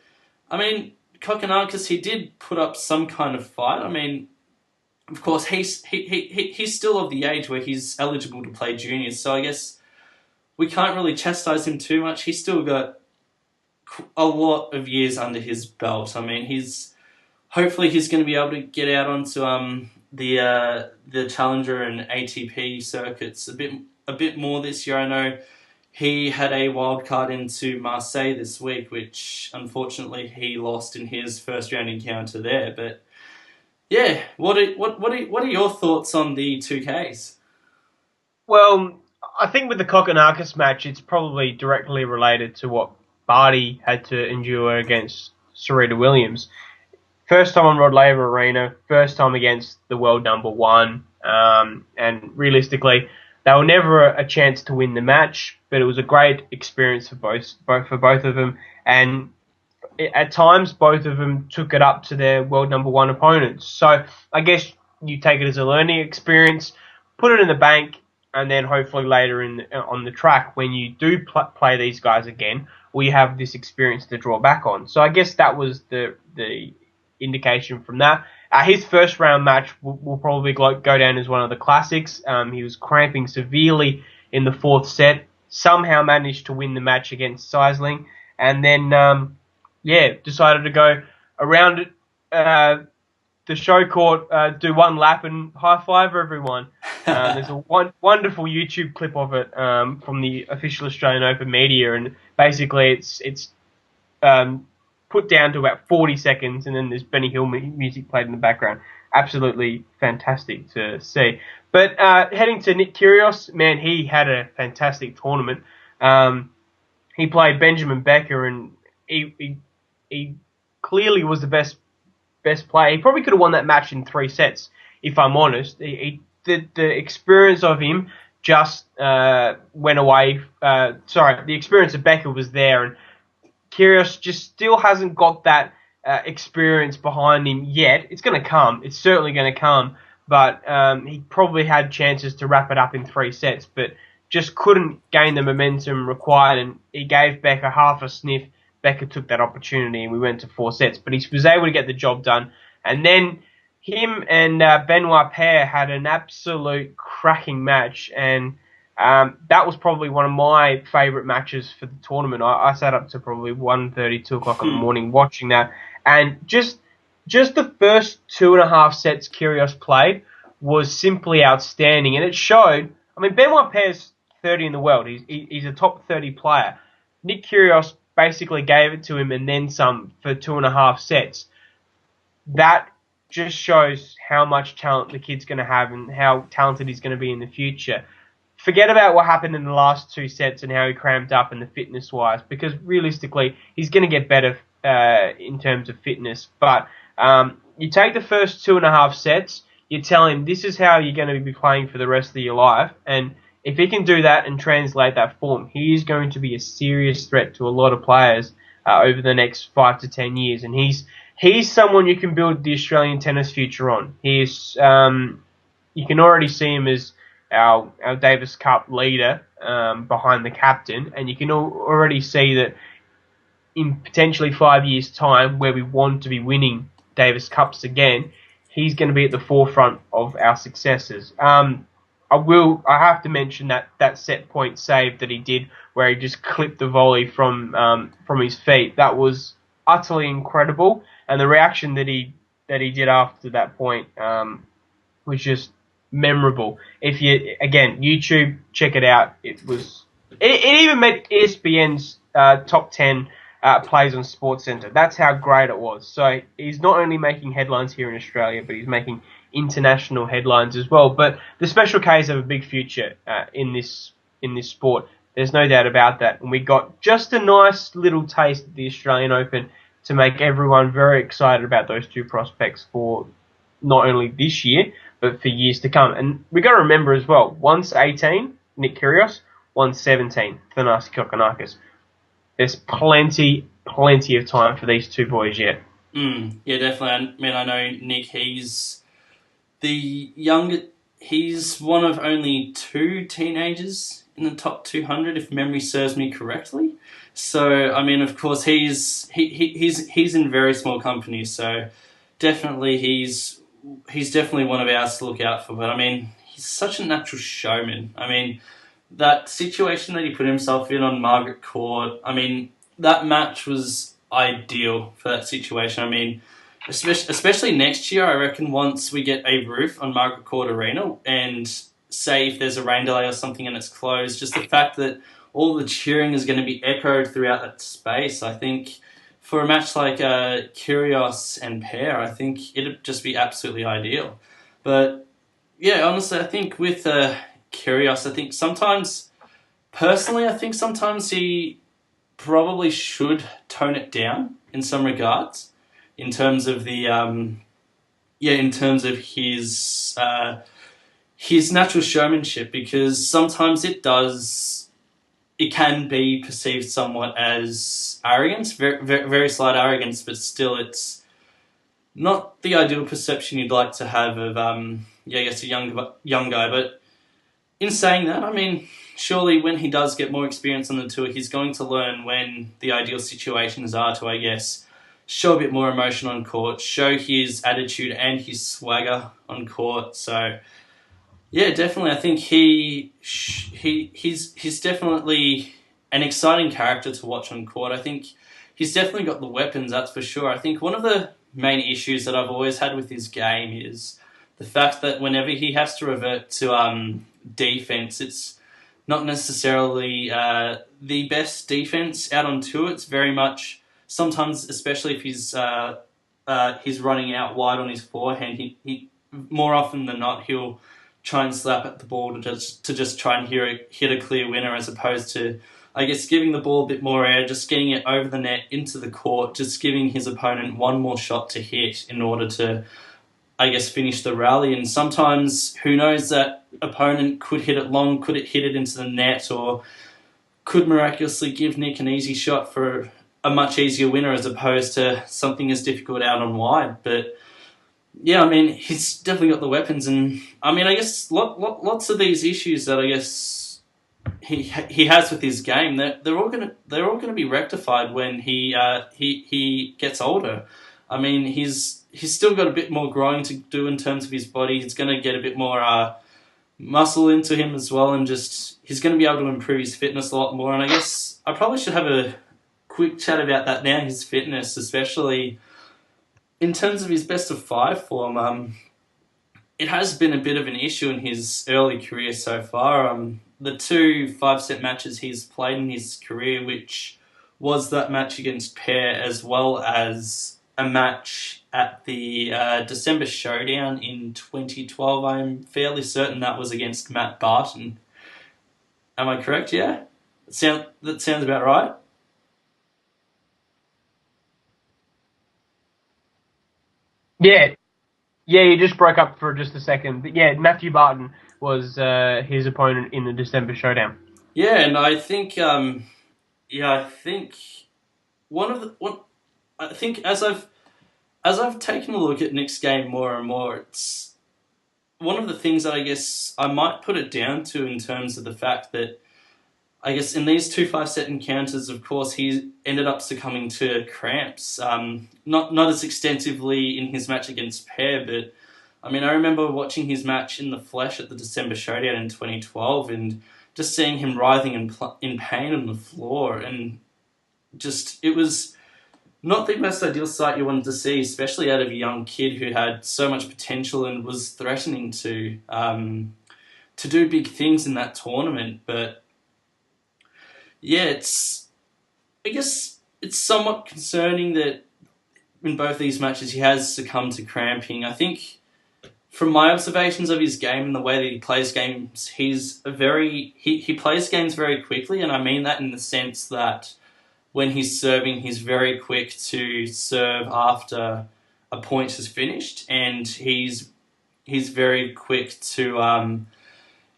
Speaker 4: I mean, Kokonakis, he did put up some kind of fight. I mean, of course, he's still of the age where he's eligible to play juniors, so I guess we can't really chastise him too much. He's still got a lot of years under his belt. I mean, hopefully he's going to be able to get out onto the Challenger and ATP circuits a bit more this year. I know he had a wild card into Marseille this week, which unfortunately he lost in his first round encounter there. But yeah, what are your thoughts on the 2Ks?
Speaker 5: Well, I think with the Kokonakis match, it's probably directly related to what Barty had to endure against Serena Williams. First time on Rod Laver Arena, first time against the world number one, and realistically, they were never a chance to win the match, but it was a great experience for both of them, and at times both of them took it up to their world number one opponents. So I guess you take it as a learning experience, put it in the bank, and then hopefully later on the track, when you do play these guys again, we have this experience to draw back on. So I guess that was the indication from that. His first round match will probably go down as one of the classics. He was cramping severely in the fourth set, somehow managed to win the match against Seisling, and then decided to go around the show court, do one lap and high five everyone. There's a wonderful YouTube clip of it from the official Australian Open media, and basically it's put down to about 40 seconds, and then there's Benny Hill music played in the background. Absolutely fantastic to see. But heading to Nick Kyrgios, man, he had a fantastic tournament. He played Benjamin Becker, and he clearly was the best player. He probably could have won that match in 3 sets, if I'm honest. The experience of him just went away. The experience of Becker was there, and Kyrgios just still hasn't got that experience behind him yet. It's going to come. It's certainly going to come. But he probably had chances to wrap it up in 3 sets, but just couldn't gain the momentum required, and he gave Becker half a sniff. Becker took that opportunity, and we went to 4 sets. But he was able to get the job done. And then him and Benoit Paire had an absolute cracking match, and that was probably one of my favourite matches for the tournament. I sat up to probably 1:30, 2 o'clock in the morning watching that, and just the first 2.5 sets Kyrgios played was simply outstanding, and it showed. I mean, Benoit Paire's 30 in the world. He's a top 30 player. Nick Kyrgios basically gave it to him and then some for 2.5 sets. That just shows how much talent the kid's going to have and how talented he's going to be in the future. Forget about what happened in the last 2 sets and how he cramped up and the fitness-wise, because realistically, he's going to get better in terms of fitness. But you take the first 2.5 sets, you tell him this is how you're going to be playing for the rest of your life, and if he can do that and translate that form, he is going to be a serious threat to a lot of players over the next 5 to 10 years. And he's someone you can build the Australian tennis future on. He is, you can already see him as our Davis Cup leader behind the captain, and you can already see that in potentially 5 years' time, where we want to be winning Davis Cups again, he's going to be at the forefront of our successes. I have to mention that set point save that he did, where he just clipped the volley from his feet. That was utterly incredible, and the reaction that he did after that point was just memorable. If you YouTube, check it out. It even made ESPN's top 10 plays on SportsCenter. That's how great it was. So he's not only making headlines here in Australia, but he's making international headlines as well. But the Special Ks have a big future in this sport. There's no doubt about that. And we got just a nice little taste at the Australian Open to make everyone very excited about those two prospects for not only this year, but for years to come. And we got to remember as well, one's 18, Nick Kyrgios, one's 17, Thanasi Kokkinakis. There's plenty of time for these two boys yet.
Speaker 4: Yeah, definitely. I mean, I know Nick, he's one of only 2 teenagers in the top 200, if memory serves me correctly. So, I mean, of course, he's in very small company. So, definitely, he's definitely one of ours to look out for. But I mean, he's such a natural showman. I mean, that situation that he put himself in on Margaret Court, I mean, that match was ideal for that situation. I mean, especially next year, I reckon once we get a roof on Margaret Court Arena and say if there's a rain delay or something and it's closed, just the fact that all the cheering is going to be echoed throughout that space, I think for a match like Kyrgios and Pair, I think it'd just be absolutely ideal. But yeah, honestly, I think with Kyrgios, I think sometimes he probably should tone it down in some regards, in terms of the his natural showmanship, because sometimes it can be perceived somewhat as arrogance, very, very, very slight arrogance, but still it's not the ideal perception you'd like to have of I guess a young guy. But in saying that, I mean, surely when he does get more experience on the tour, he's going to learn when the ideal situations are to, I guess, show a bit more emotion on court, show his attitude and his swagger on court. So, yeah, definitely, I think he's definitely an exciting character to watch on court. I think he's definitely got the weapons, that's for sure. I think one of the main issues that I've always had with his game is the fact that whenever he has to revert to defense, it's not necessarily the best defense out on tour. It's very much, sometimes, especially if he's running out wide on his forehand, he more often than not, he'll try and slap at the ball to just try and hit a clear winner, as opposed to, I guess, giving the ball a bit more air, just getting it over the net into the court, just giving his opponent one more shot to hit in order to, I guess, finish the rally. And sometimes, who knows, that opponent could hit it long, could it hit it into the net, or could miraculously give Nick an easy shot for a much easier winner, as opposed to something as difficult out on wide. But yeah, I mean, he's definitely got the weapons, and I mean, I guess lots of these issues that I guess he has with his game, they're all gonna be rectified when he gets older. I mean, he's still got a bit more growing to do in terms of his body. He's going to get a bit more muscle into him as well, and just he's going to be able to improve his fitness a lot more. And I guess I probably should have a quick chat about that now, his fitness, especially in terms of his best of 5 form. It has been a bit of an issue in his early career so far. The 2 5-set matches he's played in his career, which was that match against Pair, as well as a match at the December Showdown in 2012. I'm fairly certain that was against Matt Barton. Am I correct? Yeah? That sounds about right.
Speaker 5: Yeah, you just broke up for just a second. But yeah, Matthew Barton was his opponent in the December Showdown.
Speaker 4: Yeah, and I think, I think as I've taken a look at Nick's game more and more, it's one of the things that I guess I might put it down to in terms of the fact that I guess in these 2 5-set encounters, of course, he ended up succumbing to cramps. Not as extensively in his match against Pair, but I mean, I remember watching his match in the flesh at the December Showdown in 2012 and just seeing him writhing in pain on the floor, and just, it was not the most ideal sight you wanted to see, especially out of a young kid who had so much potential and was threatening to do big things in that tournament. But yeah, I guess it's somewhat concerning that in both these matches he has succumbed to cramping. I think from my observations of his game and the way that he plays games, he plays games very quickly, and I mean that in the sense that when he's serving, he's very quick to serve after a point is finished, and he's very quick to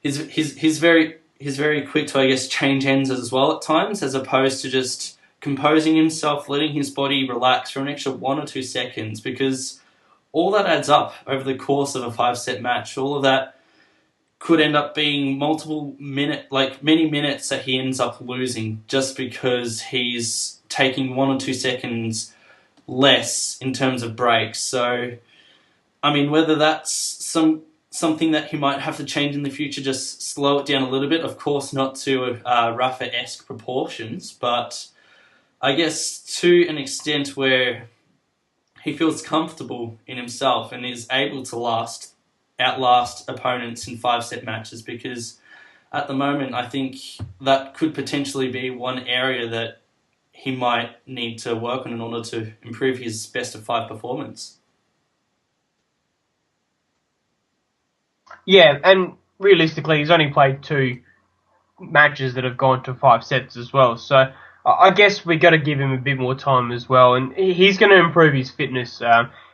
Speaker 4: he's very quick to, I guess, change ends as well at times, as opposed to just composing himself, letting his body relax for an extra 1 or 2 seconds, because all that adds up over the course of a 5-set match. All of that could end up being many minutes that he ends up losing just because he's taking 1 or 2 seconds less in terms of breaks. So, I mean, whether that's something that he might have to change in the future, just slow it down a little bit. Of course, not to Rafa-esque proportions, but I guess to an extent where he feels comfortable in himself and is able to outlast opponents in 5-set matches, because at the moment I think that could potentially be one area that he might need to work on in order to improve his best of 5 performance.
Speaker 5: Yeah, and realistically, he's only played 2 matches that have gone to 5 sets as well. So I guess we got to give him a bit more time as well, and he's going to improve his fitness.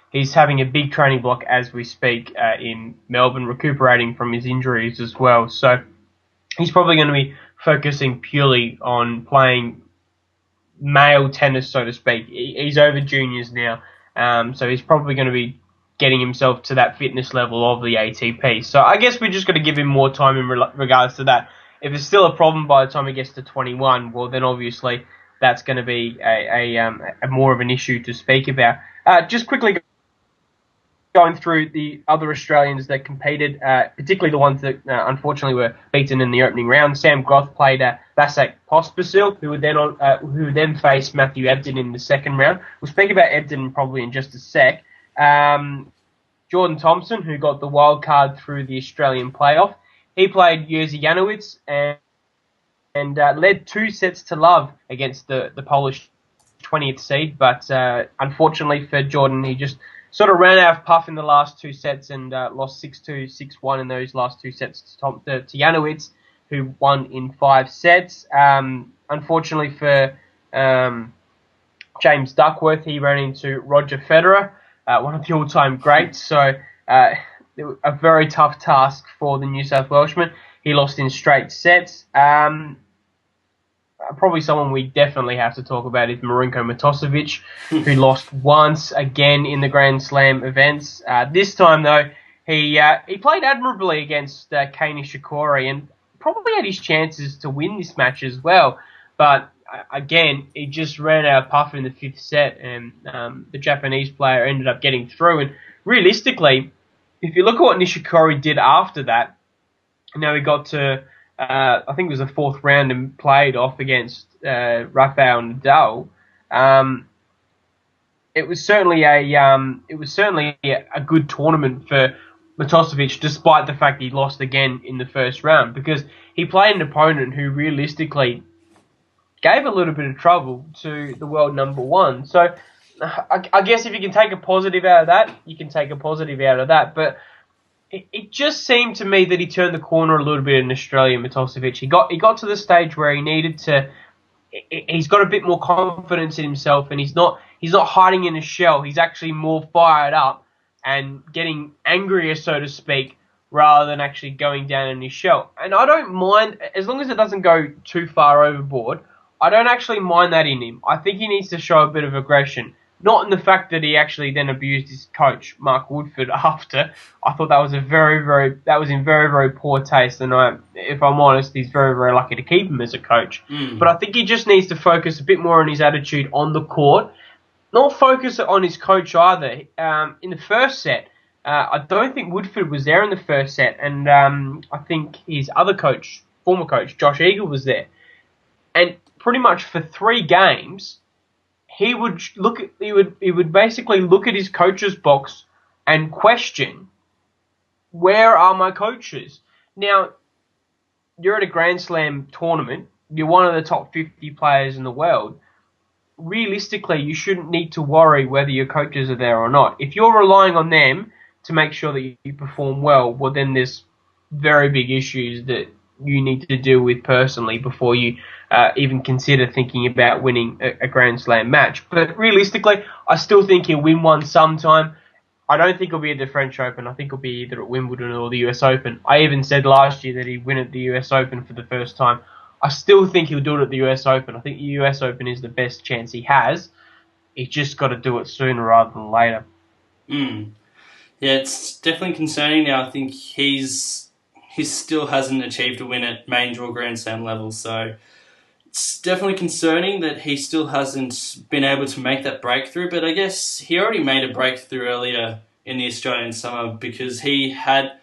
Speaker 5: He's having a big training block as we speak in Melbourne, recuperating from his injuries as well. So he's probably going to be focusing purely on playing male tennis, so to speak. He's over juniors now, so he's probably going to be getting himself to that fitness level of the ATP. So I guess we just got to give him more time in regards to that. If it's still a problem by the time he gets to 21, well, then obviously that's going to be a more of an issue to speak about. Just quickly going through the other Australians that competed, particularly the ones that unfortunately were beaten in the opening round. Sam Groth played Vasek Pospisil, who would then face Matthew Ebden in the second round. We'll speak about Ebden probably in just a sec. Jordan Thompson, who got the wild card through the Australian playoff, he played Jerzy Janowicz and led 2 sets to love against the Polish 20th seed. But unfortunately for Jordan, he just sort of ran out of puff in the last 2 sets and lost 6-2, 6-1 in those last 2 sets to Janowicz, who won in 5 sets. Unfortunately for James Duckworth, he ran into Roger Federer, one of the all-time greats. So a very tough task for the New South Welshman. He lost in straight sets. Probably someone we definitely have to talk about is Marinko Matosevic, who lost once again in the Grand Slam events. This time, though, he played admirably against Kei Nishikori and probably had his chances to win this match as well. But again, he just ran out of puff in the 5th set, and the Japanese player ended up getting through. And realistically, if you look at what Nishikori did after that, now he got to, I think it was the 4th round and played off against Rafael Nadal. It was certainly a good tournament for Matosevic, despite the fact he lost again in the first round, because he played an opponent who realistically gave a little bit of trouble to the world number 1. So I guess if you can take a positive out of that, you can take a positive out of that. But it just seemed to me that he turned the corner a little bit in Australia, Matosevic. He got to the stage where he needed to. He's got a bit more confidence in himself, and he's not hiding in a shell. He's actually more fired up and getting angrier, so to speak, rather than actually going down in his shell. And I don't mind, as long as it doesn't go too far overboard, I don't actually mind that in him. I think he needs to show a bit of aggression. Not in the fact that he actually then abused his coach, Mark Woodford, after. I thought that was in very, very poor taste. And if I'm honest, he's very, very lucky to keep him as a coach. But I think he just needs to focus a bit more on his attitude on the court. Not focus on his coach either. In the first set, I don't think Woodford was there in the first set. And I think his other coach, former coach, Josh Eagle, was there. And pretty much for 3 games, he would basically look at his coach's box and question, where are my coaches? Now, you're at a Grand Slam tournament, you're one of the top 50 players in the world. realistically, you shouldn't need to worry whether your coaches are there or not. If you're relying on them to make sure that you perform well, well, then there's very big issues that you need to deal with personally before you even consider thinking about winning a Grand Slam match. But realistically, I still think he'll win one sometime. I don't think it'll be at the French Open. I think it'll be either at Wimbledon or the US Open. I even said last year that he'd win at the US Open for the first time. I still think he'll do it at the US Open. I think the US Open is the best chance he has. He's just got to do it sooner rather than later.
Speaker 4: Yeah, it's definitely concerning now. I think he still hasn't achieved a win at major or Grand Slam level, so it's definitely concerning that he still hasn't been able to make that breakthrough. But I guess he already made a breakthrough earlier in the Australian summer because he had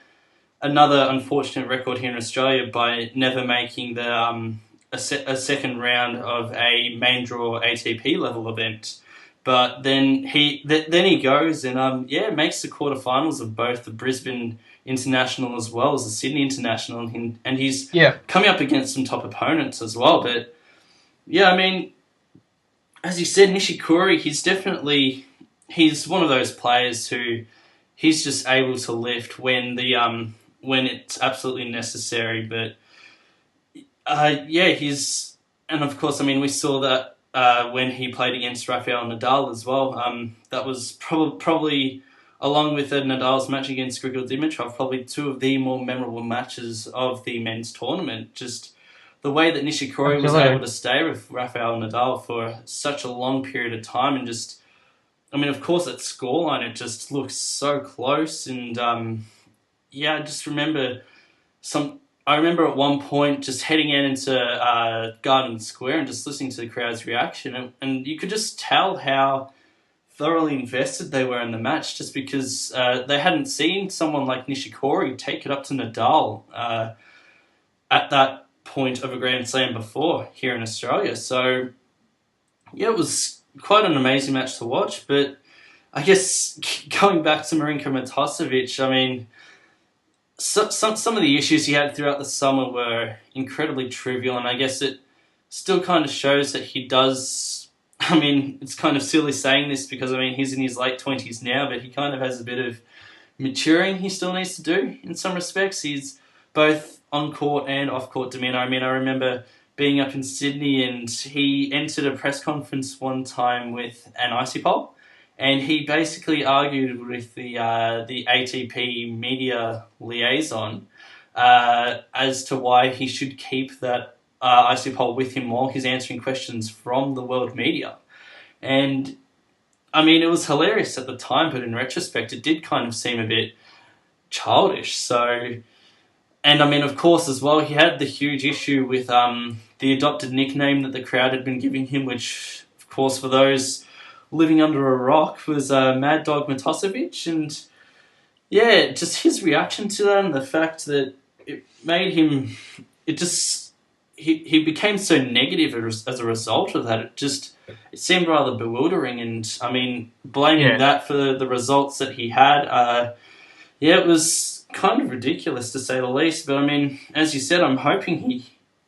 Speaker 4: another unfortunate record here in Australia by never making the a second round of a main draw ATP level event. But then he goes and makes the quarterfinals of both the Brisbane International as well as the Sydney International, and he's coming up against some top opponents as well. But yeah, I mean, as you said, Nishikori, he's one of those players who he's just able to lift when it's absolutely necessary. But and of course, I mean, we saw that when he played against Rafael Nadal as well. That was probably, along with Nadal's match against Grigor Dimitrov, probably two of the more memorable matches of the men's tournament. Just the way that Nishikori was able to stay with Rafael Nadal for such a long period of time, and just, I mean, of course, that scoreline, it just looks so close. And I just remember I remember at one point just heading into Garden Square and just listening to the crowd's reaction, and you could just tell how thoroughly invested they were in the match, just because they hadn't seen someone like Nishikori take it up to Nadal at that point of a Grand Slam before here in Australia. So yeah, it was quite an amazing match to watch. But I guess going back to Marinko Matosevic, I mean, some of the issues he had throughout the summer were incredibly trivial, and I guess it still kind of shows that he does. I mean, it's kind of silly saying this because, I mean, he's in his late 20s now, but he kind of has a bit of maturing he still needs to do in some respects. He's both on-court and off-court demeanour. I mean, I remember being up in Sydney and he entered a press conference one time with an icy pole, and he basically argued with the ATP media liaison as to why he should keep that icy pole with him while he's answering questions from the world media. And I mean, it was hilarious at the time, but in retrospect, it did kind of seem a bit childish. So, and I mean, of course, as well, he had the huge issue with the adopted nickname that the crowd had been giving him, which, of course, for those living under a rock, was Mad Dog Matosevic. And yeah, just his reaction to that and the fact that it made him, he became so negative as a result of that. It seemed rather bewildering, and I mean, blaming that for the results that he had, it was kind of ridiculous to say the least. But I mean, as you said, I'm hoping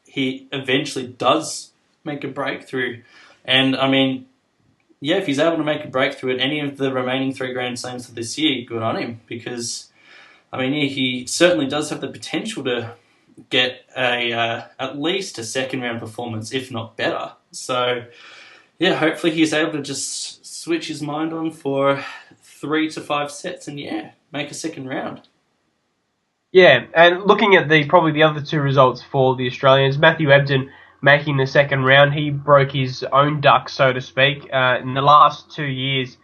Speaker 4: he eventually does make a breakthrough. And I mean, yeah, if he's able to make a breakthrough at any of the remaining 3 Grand Slams of this year, good on him, because I mean, he certainly does have the potential to get at least a second round performance, if not better. So yeah, hopefully he's able to just switch his mind on for 3 to 5 sets and make a second round.
Speaker 5: Yeah, and looking at probably the other 2 results for the Australians, Matthew Ebden making the second round, he broke his own duck, so to speak. In the last 2 years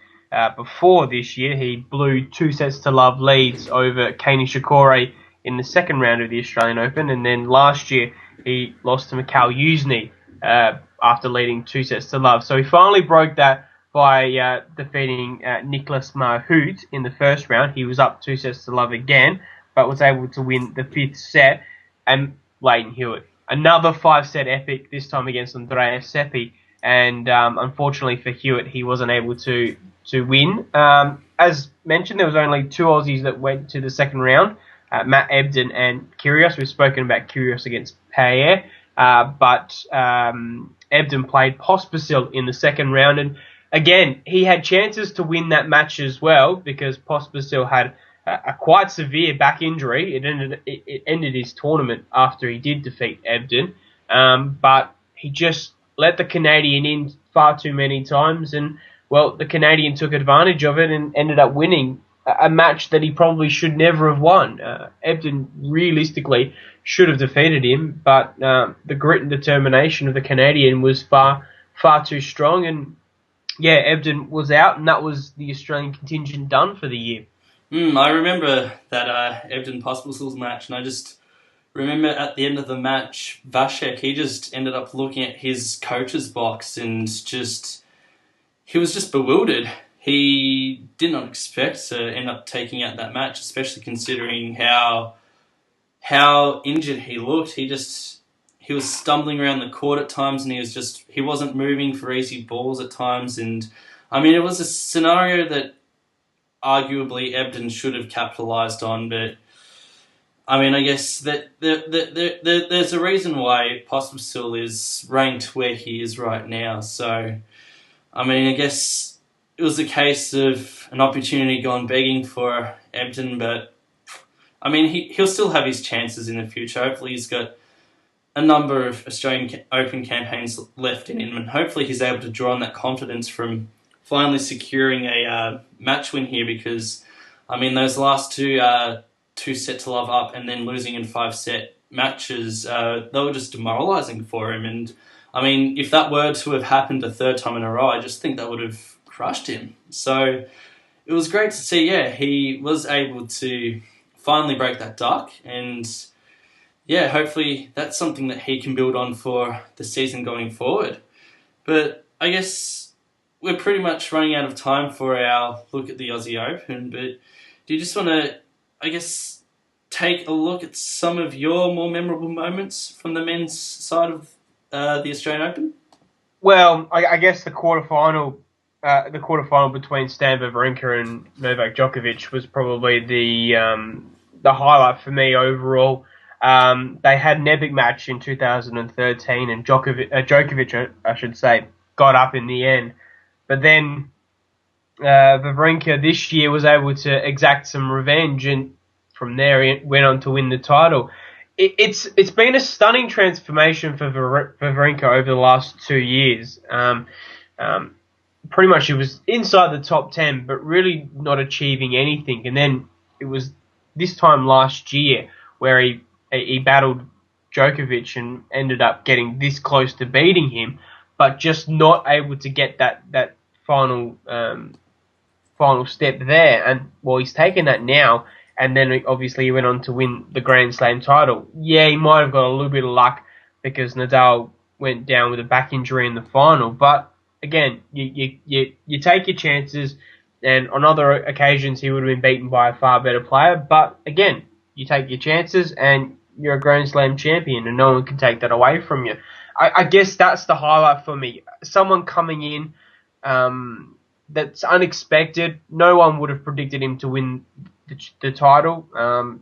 Speaker 5: before this year, he blew 2 sets to love leads over Kei Nishikori in the second round of the Australian Open, and then last year he lost to Mikhail Yuzny after leading 2 sets to love. So he finally broke that by defeating Nicolas Mahut in the first round. He was up 2 sets to love again, but was able to win the 5th set. And Leighton Hewitt, another 5-set epic, this time against Andreas Seppi. And unfortunately for Hewitt, he wasn't able to win. As mentioned, there was only 2 Aussies that went to the second round, Matt Ebden and Kyrgios. We've spoken about Kyrgios against Payer. but Ebden played Pospisil in the second round, and again, he had chances to win that match as well because Pospisil had a quite severe back injury. It ended his tournament after he did defeat Ebden, but he just let the Canadian in far too many times, and well, the Canadian took advantage of it and ended up winning a match that he probably should never have won. Ebden realistically should have defeated him, but the grit and determination of the Canadian was far too strong, and yeah, Ebden was out, and that was the Australian contingent done for the year.
Speaker 4: I remember that Ebden Pospisil's match, and I just remember at the end of the match, Vasek, he just ended up looking at his coach's box and he was just bewildered. He did not expect to end up taking out that match, especially considering how injured he looked. He was stumbling around the court at times, and he wasn't moving for easy balls at times. And I mean, it was a scenario that arguably Ebden should have capitalised on, but I mean, I guess that there's a reason why Pospisil is ranked where he is right now. So, I mean, I guess it was a case of an opportunity gone begging for Ebden, but I mean, he'll still have his chances in the future. Hopefully he's got a number of Australian Open campaigns left in him, and hopefully he's able to draw on that confidence from finally securing a match win here, because, I mean, those last two set to love up and then losing in 5-set matches, they were just demoralising for him. And, I mean, if that were to have happened a third time in a row, I just think that would have crushed him. So it was great to see, he was able to finally break that duck, and hopefully that's something that he can build on for the season going forward. But I guess we're pretty much running out of time for our look at the Aussie Open, but do you just want to, I guess, take a look at some of your more memorable moments from the men's side of the Australian Open?
Speaker 5: Well, I guess the quarterfinal between Stan Wawrinka and Novak Djokovic was probably the highlight for me overall. They had an epic match in 2013, and Djokovic, I should say, got up in the end. But then Wawrinka this year was able to exact some revenge, and from there he went on to win the title. It's been a stunning transformation for Wawrinka over the last 2 years. Pretty much he was inside the top 10, but really not achieving anything. And then it was this time last year where he battled Djokovic and ended up getting this close to beating him, but just not able to get that final step there. And well, he's taken that now, and then obviously he went on to win the Grand Slam title. Yeah, he might have got a little bit of luck because Nadal went down with a back injury in the final, but again, you take your chances, and on other occasions he would have been beaten by a far better player, but again, you take your chances and you're a Grand Slam champion, and no one can take that away from you. I guess that's the highlight for me. Someone coming in that's unexpected. No one would have predicted him to win the title. A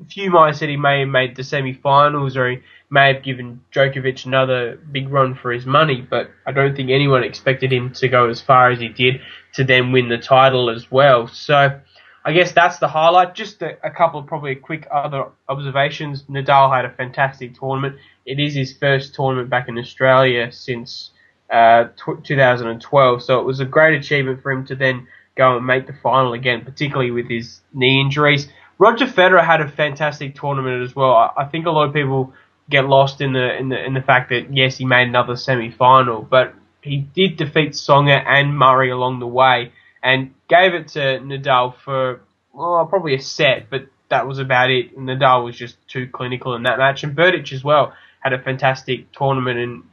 Speaker 5: few might have said he may have made the semi-finals, or he may have given Djokovic another big run for his money, but I don't think anyone expected him to go as far as he did to then win the title as well. So I guess that's the highlight. Just a couple of probably quick other observations. Nadal had a fantastic tournament. It is his first tournament back in Australia since 2012, so it was a great achievement for him to then go and make the final again, particularly with his knee injuries. Roger Federer had a fantastic tournament as well. I think a lot of people get lost in the fact that yes, he made another semi-final, but he did defeat Tsonga and Murray along the way, and gave it to Nadal for probably a set, but that was about it. Nadal was just too clinical in that match, and Berdych as well had a fantastic tournament, and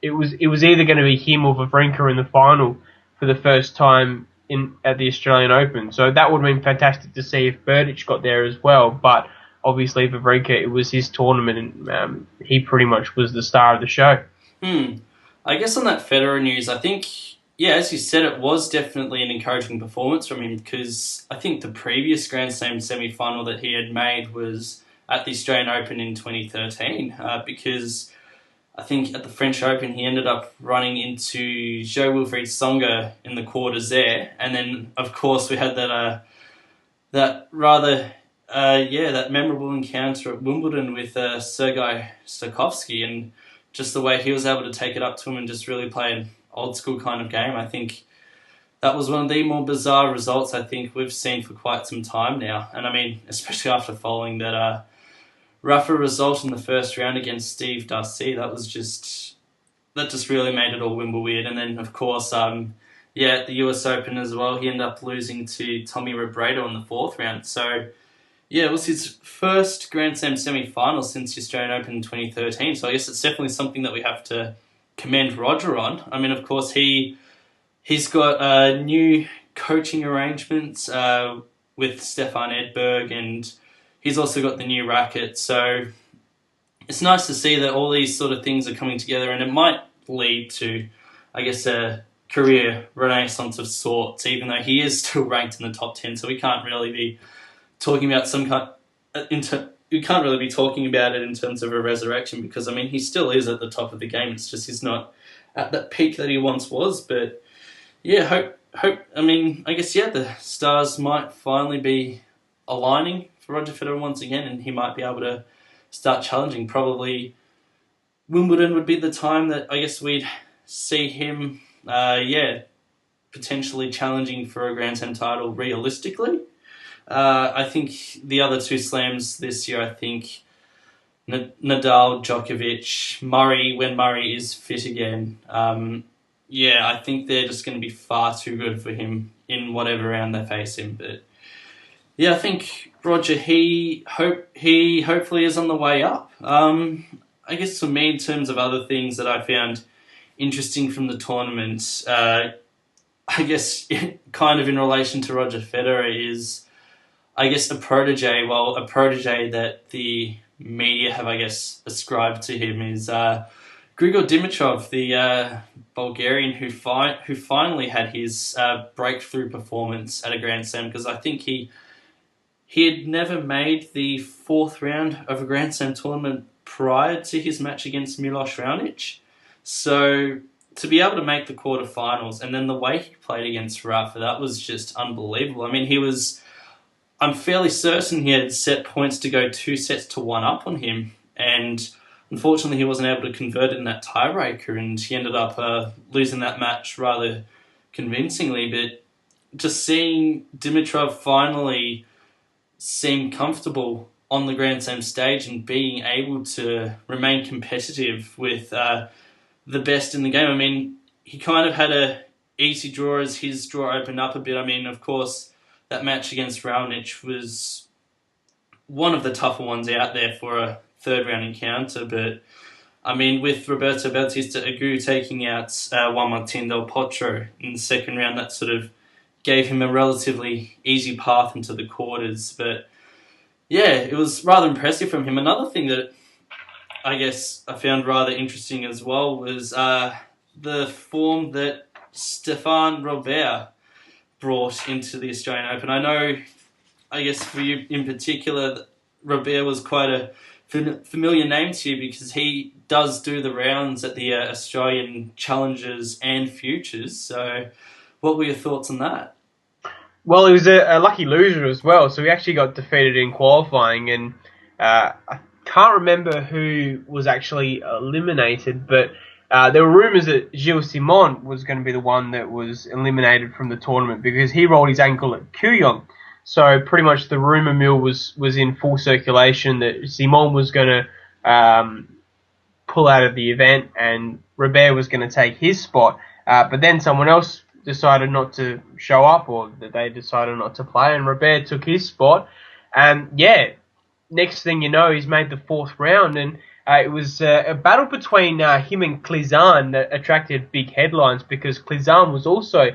Speaker 5: it was either going to be him or Wawrinka in the final for the first time at the Australian Open. So that would have been fantastic to see if Berdych got there as well, but obviously Wawrinka, it was his tournament, and he pretty much was the star of the show.
Speaker 4: I guess on that Federer news, I think, as you said, it was definitely an encouraging performance from him, because I think the previous Grand Slam semi-final that he had made was at the Australian Open in 2013, because I think at the French Open he ended up running into Jo-Wilfried Tsonga in the quarters there, and then of course we had that memorable encounter at Wimbledon with Sergei Stakhovsky, and just the way he was able to take it up to him and just really play an old school kind of game. I think that was one of the more bizarre results I think we've seen for quite some time now. And I mean, especially after following that Rafa result in the first round against Steve Darcy, that just really made it all Wimble weird. And then of course, at the US Open as well, he ended up losing to Tommy Robredo in the fourth round. So yeah, it was his first Grand Slam semi-final since the Australian Open in 2013. So I guess it's definitely something that we have to commend Roger on. I mean, of course, he's got new coaching arrangements with Stefan Edberg, and he's also got the new racket. So it's nice to see that all these sort of things are coming together, and it might lead to, I guess, a career renaissance of sorts, even though he is still ranked in the top 10. So we can't really be talking about you can't really be talking about it in terms of a resurrection, because I mean he still is at the top of the game. It's just he's not at that peak that he once was. But yeah, I guess the stars might finally be aligning for Roger Federer once again, and he might be able to start challenging. Probably Wimbledon would be the time that I guess we'd see him potentially challenging for a Grand Slam title realistically. I think the other two slams this year, I think Nadal, Djokovic, Murray, when Murray is fit again. I think they're just going to be far too good for him in whatever round they face him. But yeah, I think Roger, he hopefully is on the way up. I guess for me, in terms of other things that I found interesting from the tournament, I guess kind of in relation to Roger Federer is, I guess, a protege that the media have, I guess, ascribed to him is Grigor Dimitrov, the Bulgarian who finally had his breakthrough performance at a Grand Slam, because I think he had never made the fourth round of a Grand Slam tournament prior to his match against Milos Raonic. So to be able to make the quarterfinals, and then the way he played against Rafa, that was just unbelievable. I mean, I'm fairly certain he had set points to go 2-1 up on him, and unfortunately he wasn't able to convert it in that tiebreaker, and he ended up losing that match rather convincingly. But just seeing Dimitrov finally seem comfortable on the Grand Slam stage and being able to remain competitive with the best in the game. I mean, he kind of had a easy draw as his draw opened up a bit. I mean, of course, that match against Raonic was one of the tougher ones out there for a third round encounter. But I mean, with Roberto Bautista Agut taking out Juan Martín del Potro in the second round, that sort of gave him a relatively easy path into the quarters. But yeah, it was rather impressive from him. Another thing that I guess I found rather interesting as well was the form that Stéphane Robert brought into the Australian Open. I know, I guess for you in particular, Robert was quite a familiar name to you because he does do the rounds at the Australian Challengers and Futures. So what were your thoughts on that?
Speaker 5: Well, he was a lucky loser as well, so he actually got defeated in qualifying, and I can't remember who was actually eliminated, but there were rumours that Gilles Simon was going to be the one that was eliminated from the tournament because he rolled his ankle at Kooyong. So pretty much the rumour mill was in full circulation that Simon was going to pull out of the event and Robert was going to take his spot. But then someone else decided not to show up, or that they decided not to play, and Robert took his spot. And next thing you know, he's made the fourth round, and it was a battle between him and Klizan that attracted big headlines because Klizan was also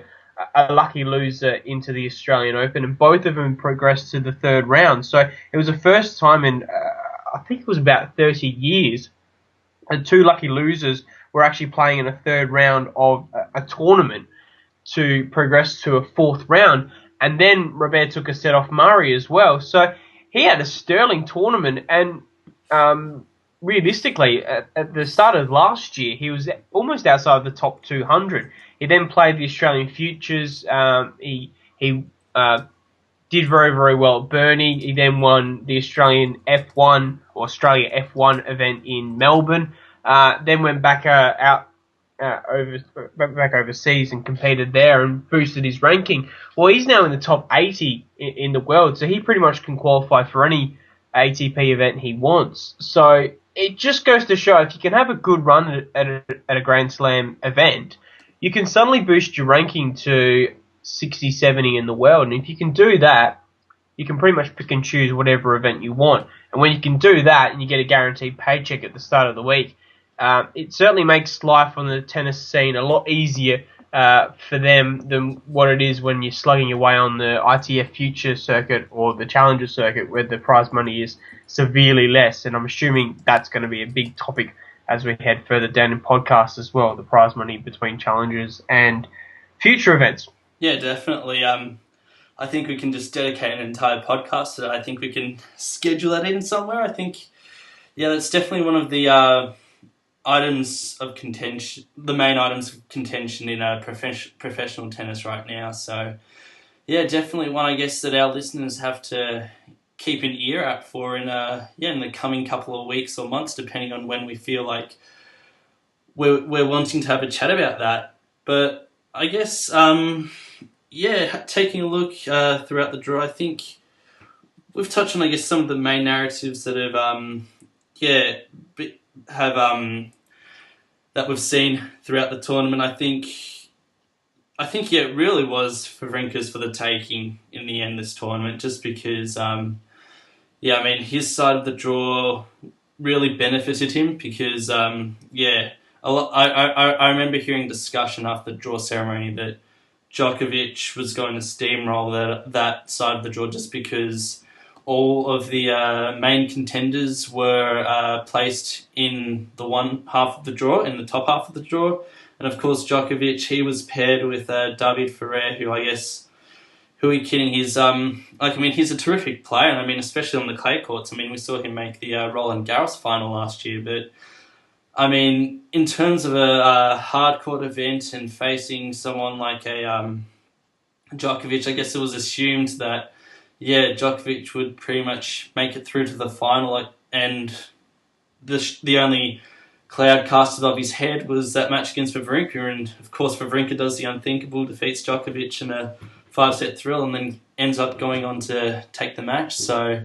Speaker 5: a lucky loser into the Australian Open, and both of them progressed to the third round. So it was the first time in, I think it was about 30 years, and two lucky losers were actually playing in a third round of a tournament to progress to a fourth round. And then Robert took a set off Murray as well. So he had a sterling tournament, and realistically, at the start of last year, he was almost outside the top 200. He then played the Australian Futures. He did very, very well at Burnie. He then won the Australian F1 or Australia F1 event in Melbourne. Then went back back overseas and competed there and boosted his ranking. Well, he's now in the top 80 in the world, so he pretty much can qualify for any ATP event he wants. So it just goes to show if you can have a good run at a Grand Slam event, you can suddenly boost your ranking to 60, 70 in the world. And if you can do that, you can pretty much pick and choose whatever event you want. And when you can do that and you get a guaranteed paycheck at the start of the week, it certainly makes life on the tennis scene a lot easier for them than what it is when you're slugging away on the ITF Future circuit or the Challenger circuit where the prize money is severely less. And I'm assuming that's going to be a big topic as we head further down in podcast as well, the prize money between Challengers and future events.
Speaker 4: Yeah, definitely. I think we can just dedicate an entire podcast to that. I think we can schedule that in somewhere. I think, yeah, that's definitely one of the items of contention, the main items of contention in professional tennis right now. So, yeah, definitely one I guess that our listeners have to keep an ear out for in the coming couple of weeks or months, depending on when we feel like we're wanting to have a chat about that. But I guess, taking a look throughout the draw, I think we've touched on, I guess, some of the main narratives that that we've seen throughout the tournament. I think it really was Wawrinka's for the taking in the end this tournament, just because, his side of the draw really benefited him because, I remember hearing discussion after the draw ceremony that Djokovic was going to steamroll that side of the draw just because all of the main contenders were placed in the one half of the draw, in the top half of the draw. And of course, Djokovic, he was paired with David Ferrer, who I guess, who are you kidding? He's he's a terrific player. And I mean, especially on the clay courts. I mean, we saw him make the Roland Garros final last year. But I mean, in terms of a hard court event and facing someone like a Djokovic, I guess it was assumed that Djokovic would pretty much make it through to the final, and the only cloud cast above his head was that match against Wawrinka, and of course Wawrinka does the unthinkable, defeats Djokovic in a 5-set thrill, and then ends up going on to take the match. So,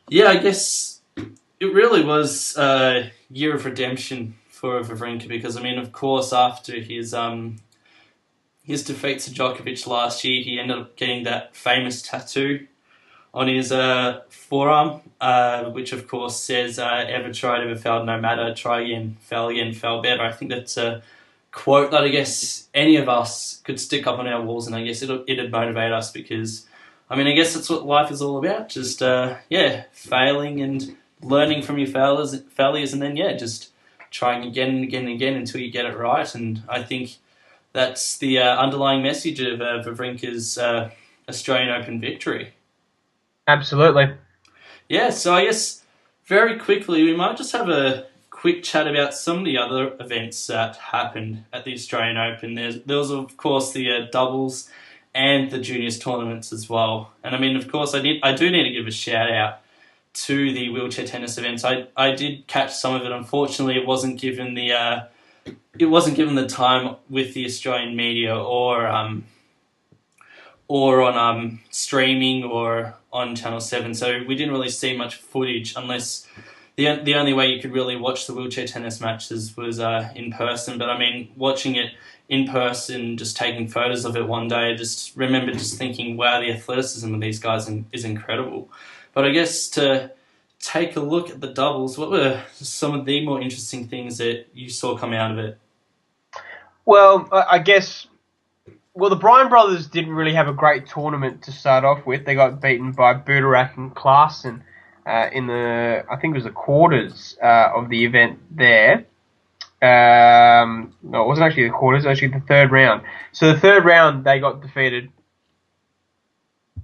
Speaker 4: yeah, I guess it really was a year of redemption for Wawrinka because, I mean, of course, after his defeat to Djokovic last year, he ended up getting that famous tattoo on his forearm, which of course says, ever tried, ever failed, no matter, try again, fail better. I think that's a quote that I guess any of us could stick up on our walls, and I guess it'd motivate us because, I mean, I guess that's what life is all about. Just, failing and learning from your failures and then, just trying again and again and again until you get it right. And I think that's the underlying message of Wawrinka's Australian Open victory.
Speaker 5: Absolutely.
Speaker 4: Yeah, so I guess very quickly we might just have a quick chat about some of the other events that happened at the Australian Open. There was, of course, the doubles and the juniors tournaments as well. And I mean, of course, I do need to give a shout out to the wheelchair tennis events. I did catch some of it. Unfortunately, it wasn't given the time with the Australian media or on streaming or on Channel 7, so we didn't really see much footage unless the only way you could really watch the wheelchair tennis matches was in person. But I mean, watching it in person, just taking photos of it one day, I just remember just thinking, wow, the athleticism of these guys is incredible. But I guess to take a look at the doubles, what were some of the more interesting things that you saw come out of it?
Speaker 5: Well, I guess, the Bryan brothers didn't really have a great tournament to start off with. They got beaten by Buderak and Klaassen in I think it was the quarters of the event there. No, it wasn't actually the quarters, it was actually the third round. So the third round, they got defeated.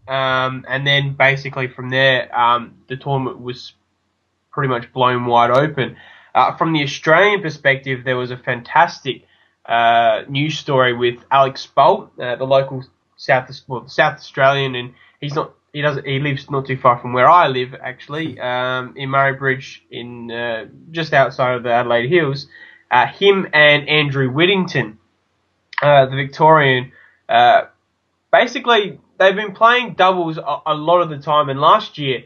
Speaker 5: And then basically from there, the tournament was pretty much blown wide open. From the Australian perspective, there was a fantastic news story with Alex Bolt, the local South Australian, and he lives not too far from where I live, actually, in Murray Bridge, in just outside of the Adelaide Hills. Him and Andrew Whittington, the Victorian, basically they've been playing doubles a lot of the time, and last year,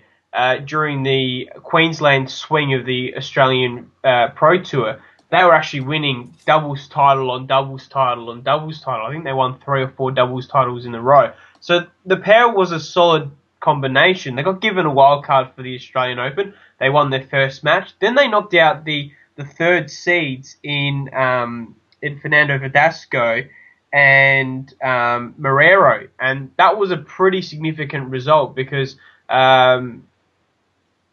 Speaker 5: during the Queensland swing of the Australian Pro Tour, they were actually winning doubles title on doubles title on doubles title. I think they won 3 or 4 doubles titles in a row. So the pair was a solid combination. They got given a wild card for the Australian Open. They won their first match. Then they knocked out the third seeds in Fernando Verdasco and Marrero, and that was a pretty significant result because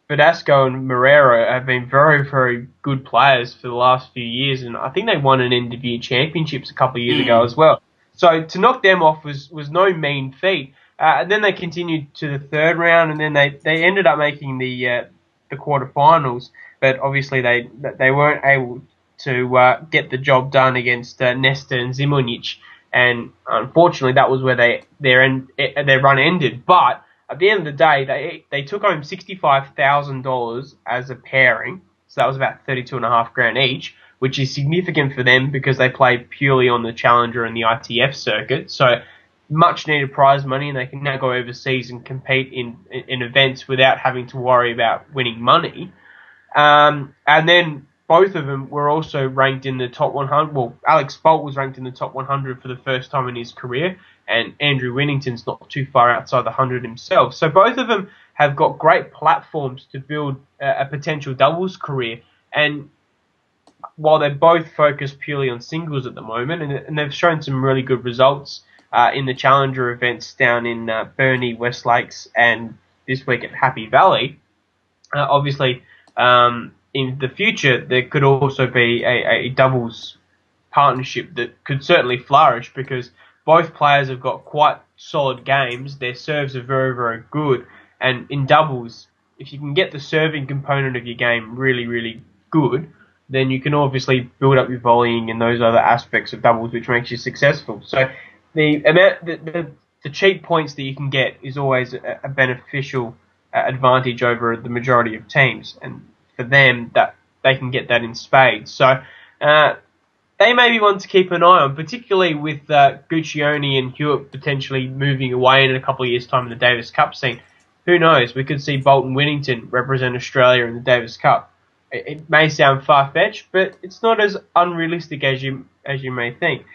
Speaker 5: Verdasco and Marrero have been very, very good players for the last few years, and I think they won an end of year championships a couple of years ago as well. So to knock them off was no mean feat. And then they continued to the third round, and then they ended up making the quarterfinals, but obviously they weren't able to get the job done against Nesta and Zimonjic, and unfortunately that was where their run ended. But at the end of the day, they took home $65,000 as a pairing, so that was about $32,500 each, which is significant for them because they play purely on the Challenger and the ITF circuit. So much needed prize money, and they can now go overseas and compete in events without having to worry about winning money. And then both of them were also ranked in the top 100. Well, Alex Bolt was ranked in the top 100 for the first time in his career, and Andrew Whittington's not too far outside the 100 himself. So both of them have got great platforms to build a potential doubles career. And while they're both focused purely on singles at the moment, and they've shown some really good results in the Challenger events down in Burnie, West Lakes, and this week at Happy Valley, obviously in the future there could also be a doubles partnership that could certainly flourish because both players have got quite solid games. Their serves are very, very good. And in doubles, if you can get the serving component of your game really, really good, then you can obviously build up your volleying and those other aspects of doubles which makes you successful. So the cheap points that you can get is always a beneficial advantage over the majority of teams. And for them, that they can get that in spades. So they may be one to keep an eye on, particularly with Guccione and Hewitt potentially moving away in a couple of years' time in the Davis Cup scene. Who knows? We could see Bolt and Whittington represent Australia in the Davis Cup. It may sound far-fetched, but it's not as unrealistic as you may think.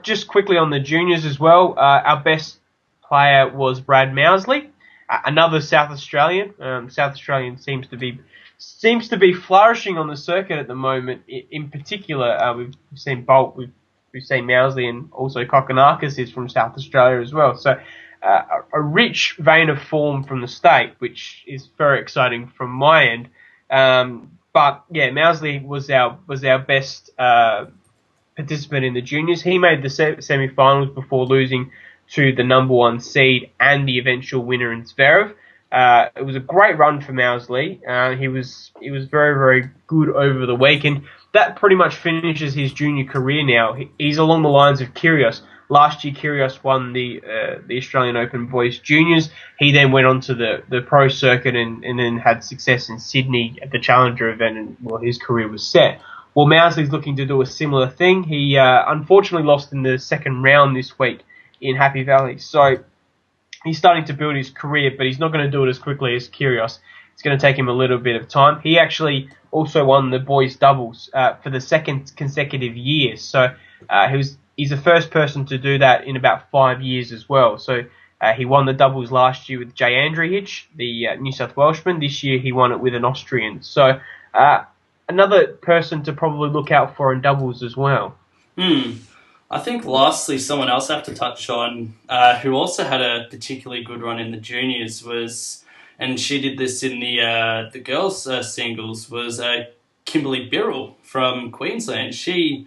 Speaker 5: Just quickly on the juniors as well, our best player was Brad Mousley, another South Australian. South Australian seems to be flourishing on the circuit at the moment. In particular, we've seen Bolt, we've seen Mousley, and also Kokonakis is from South Australia as well. So a rich vein of form from the state, which is very exciting from my end. But yeah, Mousley was our best participant in the juniors. He made the semi-finals before losing to the number 1 seed and the eventual winner in Zverev. It was a great run for Mousley. He was very, very good over the week, and that pretty much finishes his junior career now. He's along the lines of Kyrgios. Last year, Kyrgios won the Australian Open Boys Juniors. He then went on to the pro circuit and then had success in Sydney at the Challenger event, and well, his career was set. Well, Mousley's looking to do a similar thing. He unfortunately lost in the second round this week in Happy Valley, so he's starting to build his career, but he's not going to do it as quickly as Kyrgios. It's going to take him a little bit of time. He actually also won the boys doubles for the second consecutive year, so he's the first person to do that in about 5 years as well. So he won the doubles last year with Jay Andrihich, the New South Welshman. This year he won it with an Austrian. So another person to probably look out for in doubles as well.
Speaker 4: I think lastly, someone else I have to touch on who also had a particularly good run in the juniors was, and she did this in the girls' singles, was Kimberly Birrell from Queensland. She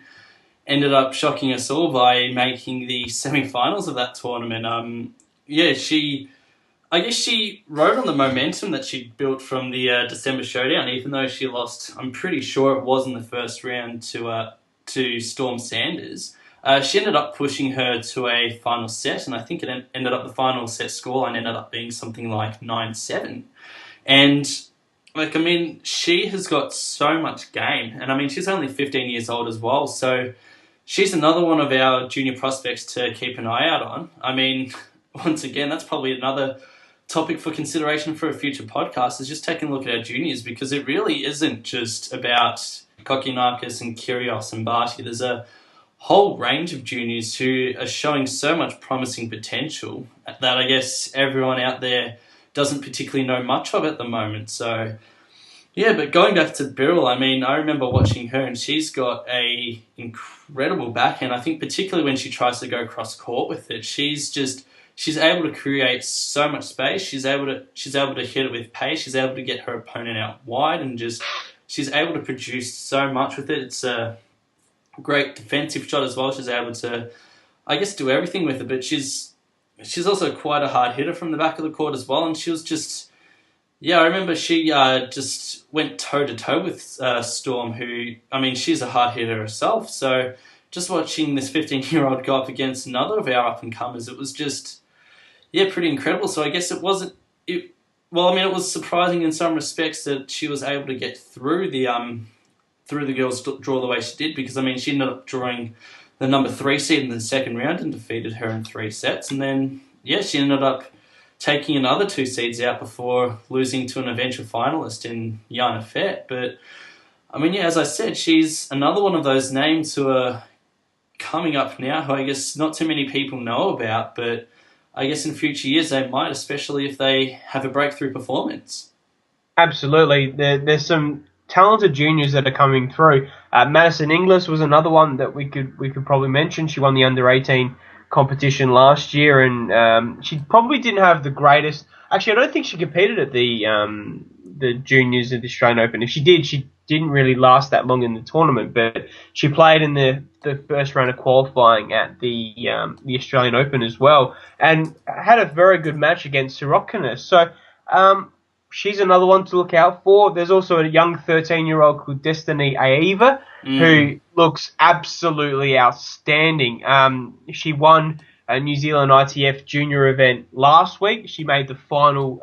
Speaker 4: ended up shocking us all by making the semi-finals of that tournament. She I guess she rode on the momentum that she'd built from the December showdown, even though she lost. I'm pretty sure it was in the first round to Storm Sanders. She ended up pushing her to a final set, and I think it ended up the final set scoreline ended up being something like 9-7. And she has got so much game, and she's only 15 years old as well, so she's another one of our junior prospects to keep an eye out on. Once again, that's probably another topic for consideration for a future podcast, is just taking a look at our juniors, because it really isn't just about Kokkinakis and Kyrgios and Barty. There's a whole range of juniors who are showing so much promising potential that I guess everyone out there doesn't particularly know much of at the moment. So, yeah, but going back to Birrell, I remember watching her, and she's got a incredible backhand. I think particularly when she tries to go cross court with it, she's able to create so much space. She's able to hit it with pace. She's able to get her opponent out wide, and she's able to produce so much with it. It's a great defensive shot as well. She's able to, I guess, do everything with it. But she's also quite a hard hitter from the back of the court as well. And she was just, I remember she just went toe to toe with Storm, who, she's a hard hitter herself. So just watching this 15-year-old go up against another of our up and comers, it was just, pretty incredible. So I guess it was surprising in some respects that she was able to get through the girls' draw the way she did, because she ended up drawing the number 3 seed in the second round and defeated her in 3 sets, and then she ended up taking another 2 seeds out before losing to an eventual finalist in Jana Fett. But as I said, she's another one of those names who are coming up now, who I guess not too many people know about, but I guess in future years they might, especially if they have a breakthrough performance.
Speaker 5: Absolutely. There's some talented juniors that are coming through. Madison Inglis was another one that we could probably mention. She won the under-18 competition last year, and she probably didn't have the greatest. Actually, I don't think she competed at the juniors at the Australian Open. If she did, she didn't really last that long in the tournament. But she played in the first round of qualifying at the Australian Open as well, and had a very good match against Sirokkanes. So she's another one to look out for. There's also a young 13-year-old called Destiny Aiva, who looks absolutely outstanding. She won a New Zealand ITF junior event last week. She made the final.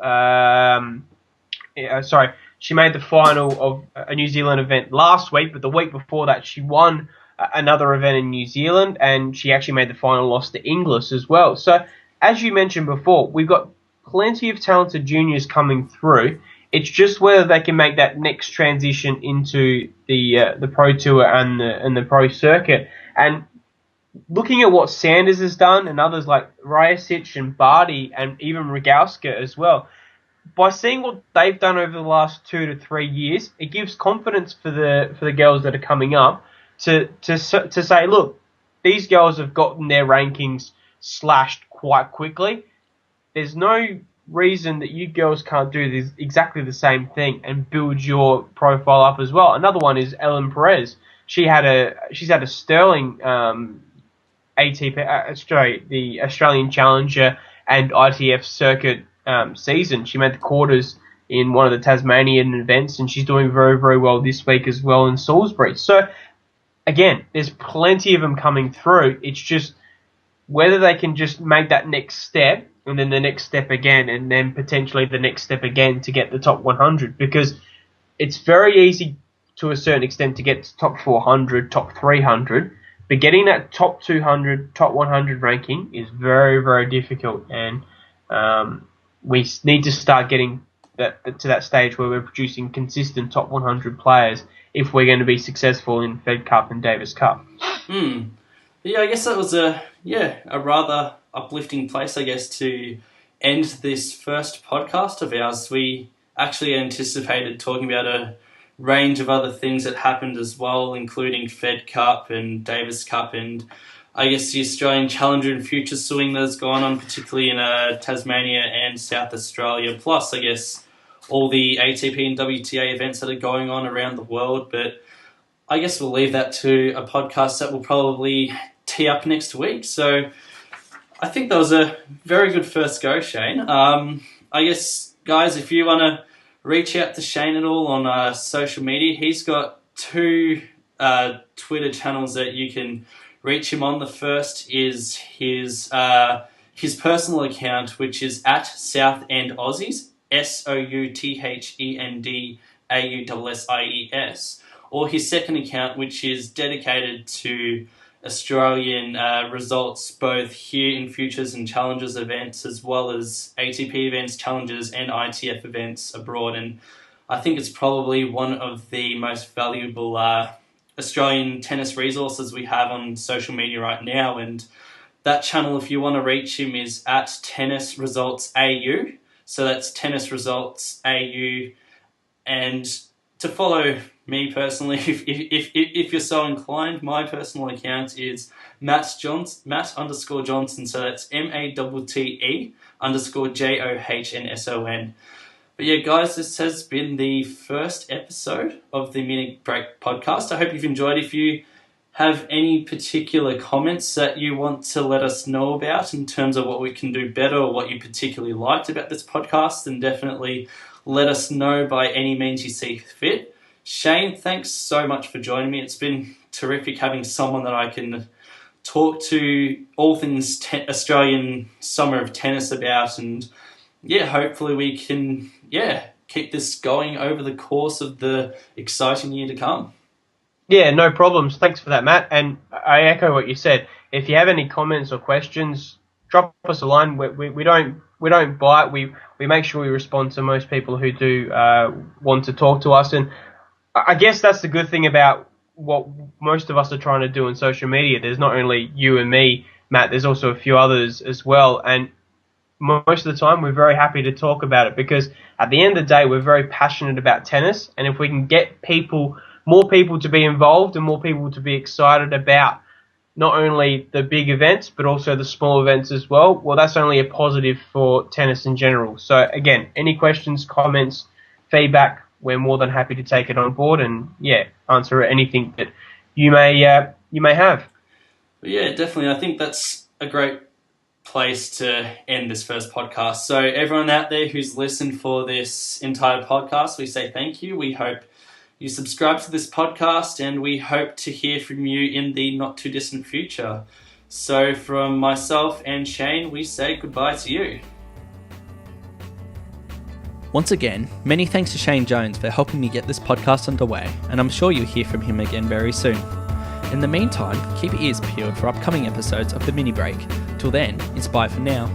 Speaker 5: She made the final of a New Zealand event last week, but the week before that she won another event in New Zealand, and she actually made the final, loss to Inglis as well. So, as you mentioned before, we've got plenty of talented juniors coming through. It's just whether they can make that next transition into the Pro Tour and the Pro Circuit. And looking at what Sanders has done, and others like Rajasic and Barty and even Rogowska as well, by seeing what they've done over the last 2 to 3 years, it gives confidence for the girls that are coming up to say, look, these girls have gotten their rankings slashed quite quickly. There's no reason that you girls can't do this exactly the same thing and build your profile up as well. Another one is Ellen Perez. She's had a sterling the Australian Challenger and ITF circuit season. She made the quarters in one of the Tasmanian events, and she's doing very, very well this week as well in Salisbury. So, again, there's plenty of them coming through. It's just whether they can just make that next step, and then the next step again, and then potentially the next step again to get the top 100. Because it's very easy to a certain extent to get to top 400, top 300, but getting that top 200, top 100 ranking is very, very difficult. And we need to start getting to that stage where we're producing consistent top 100 players if we're going to be successful in Fed Cup and Davis Cup.
Speaker 4: Yeah, I guess that was a rather uplifting place, I guess, to end this first podcast of ours. We actually anticipated talking about a range of other things that happened as well, including Fed Cup and Davis Cup, and I guess the Australian Challenger and Future Swing that's gone on, particularly in Tasmania and South Australia, plus, I guess, all the ATP and WTA events that are going on around the world. But I guess we'll leave that to a podcast that will probably tee up next week. So I think that was a very good first go, Shane. I guess, guys, if you want to reach out to Shane at all on social media, he's got two Twitter channels that you can reach him on. The first is his personal account, which is at Southend Aussies, SOUTHENDAUSSIES, or his second account, which is dedicated to Australian results, both here in Futures and Challengers events, as well as ATP events, Challengers, and ITF events abroad. And I think it's probably one of the most valuable Australian tennis resources we have on social media right now. And that channel, if you want to reach him, is at Tennis Results AU. So that's Tennis Results AU. And to follow me personally, if you're so inclined, my personal account is Matt_Johnson. So that's MATTE_JOHNSON. But yeah, guys, this has been the first episode of the Minibreak podcast. I hope you've enjoyed. If you have any particular comments that you want to let us know about in terms of what we can do better or what you particularly liked about this podcast, then definitely let us know by any means you see fit. Shane, thanks so much for joining me. It's been terrific having someone that I can talk to all things Australian Summer of Tennis about, and hopefully we can keep this going over the course of the exciting year to come.
Speaker 5: Yeah, no problems. Thanks for that, Matt. And I echo what you said. If you have any comments or questions, drop us a line. We don't bite. We make sure we respond to most people who do want to talk to us. And I guess that's the good thing about what most of us are trying to do on social media. There's not only you and me, Matt. There's also a few others as well. And most of the time, we're very happy to talk about it because at the end of the day, we're very passionate about tennis. And if we can get more people to be involved and more people to be excited about not only the big events, but also the small events as well, that's only a positive for tennis in general. So again, any questions, comments, feedback, we're more than happy to take it on board and answer anything that you may have.
Speaker 4: But yeah, definitely. I think that's a great place to end this first podcast. So everyone out there who's listened for this entire podcast, we say thank you. We hope you subscribe to this podcast, and we hope to hear from you in the not too distant future. So from myself and Shane, we say goodbye to you.
Speaker 3: Once again, many thanks to Shane Jones for helping me get this podcast underway, and I'm sure you'll hear from him again very soon. In the meantime, keep your ears peeled for upcoming episodes of the Mini Break. Till then, it's bye for now.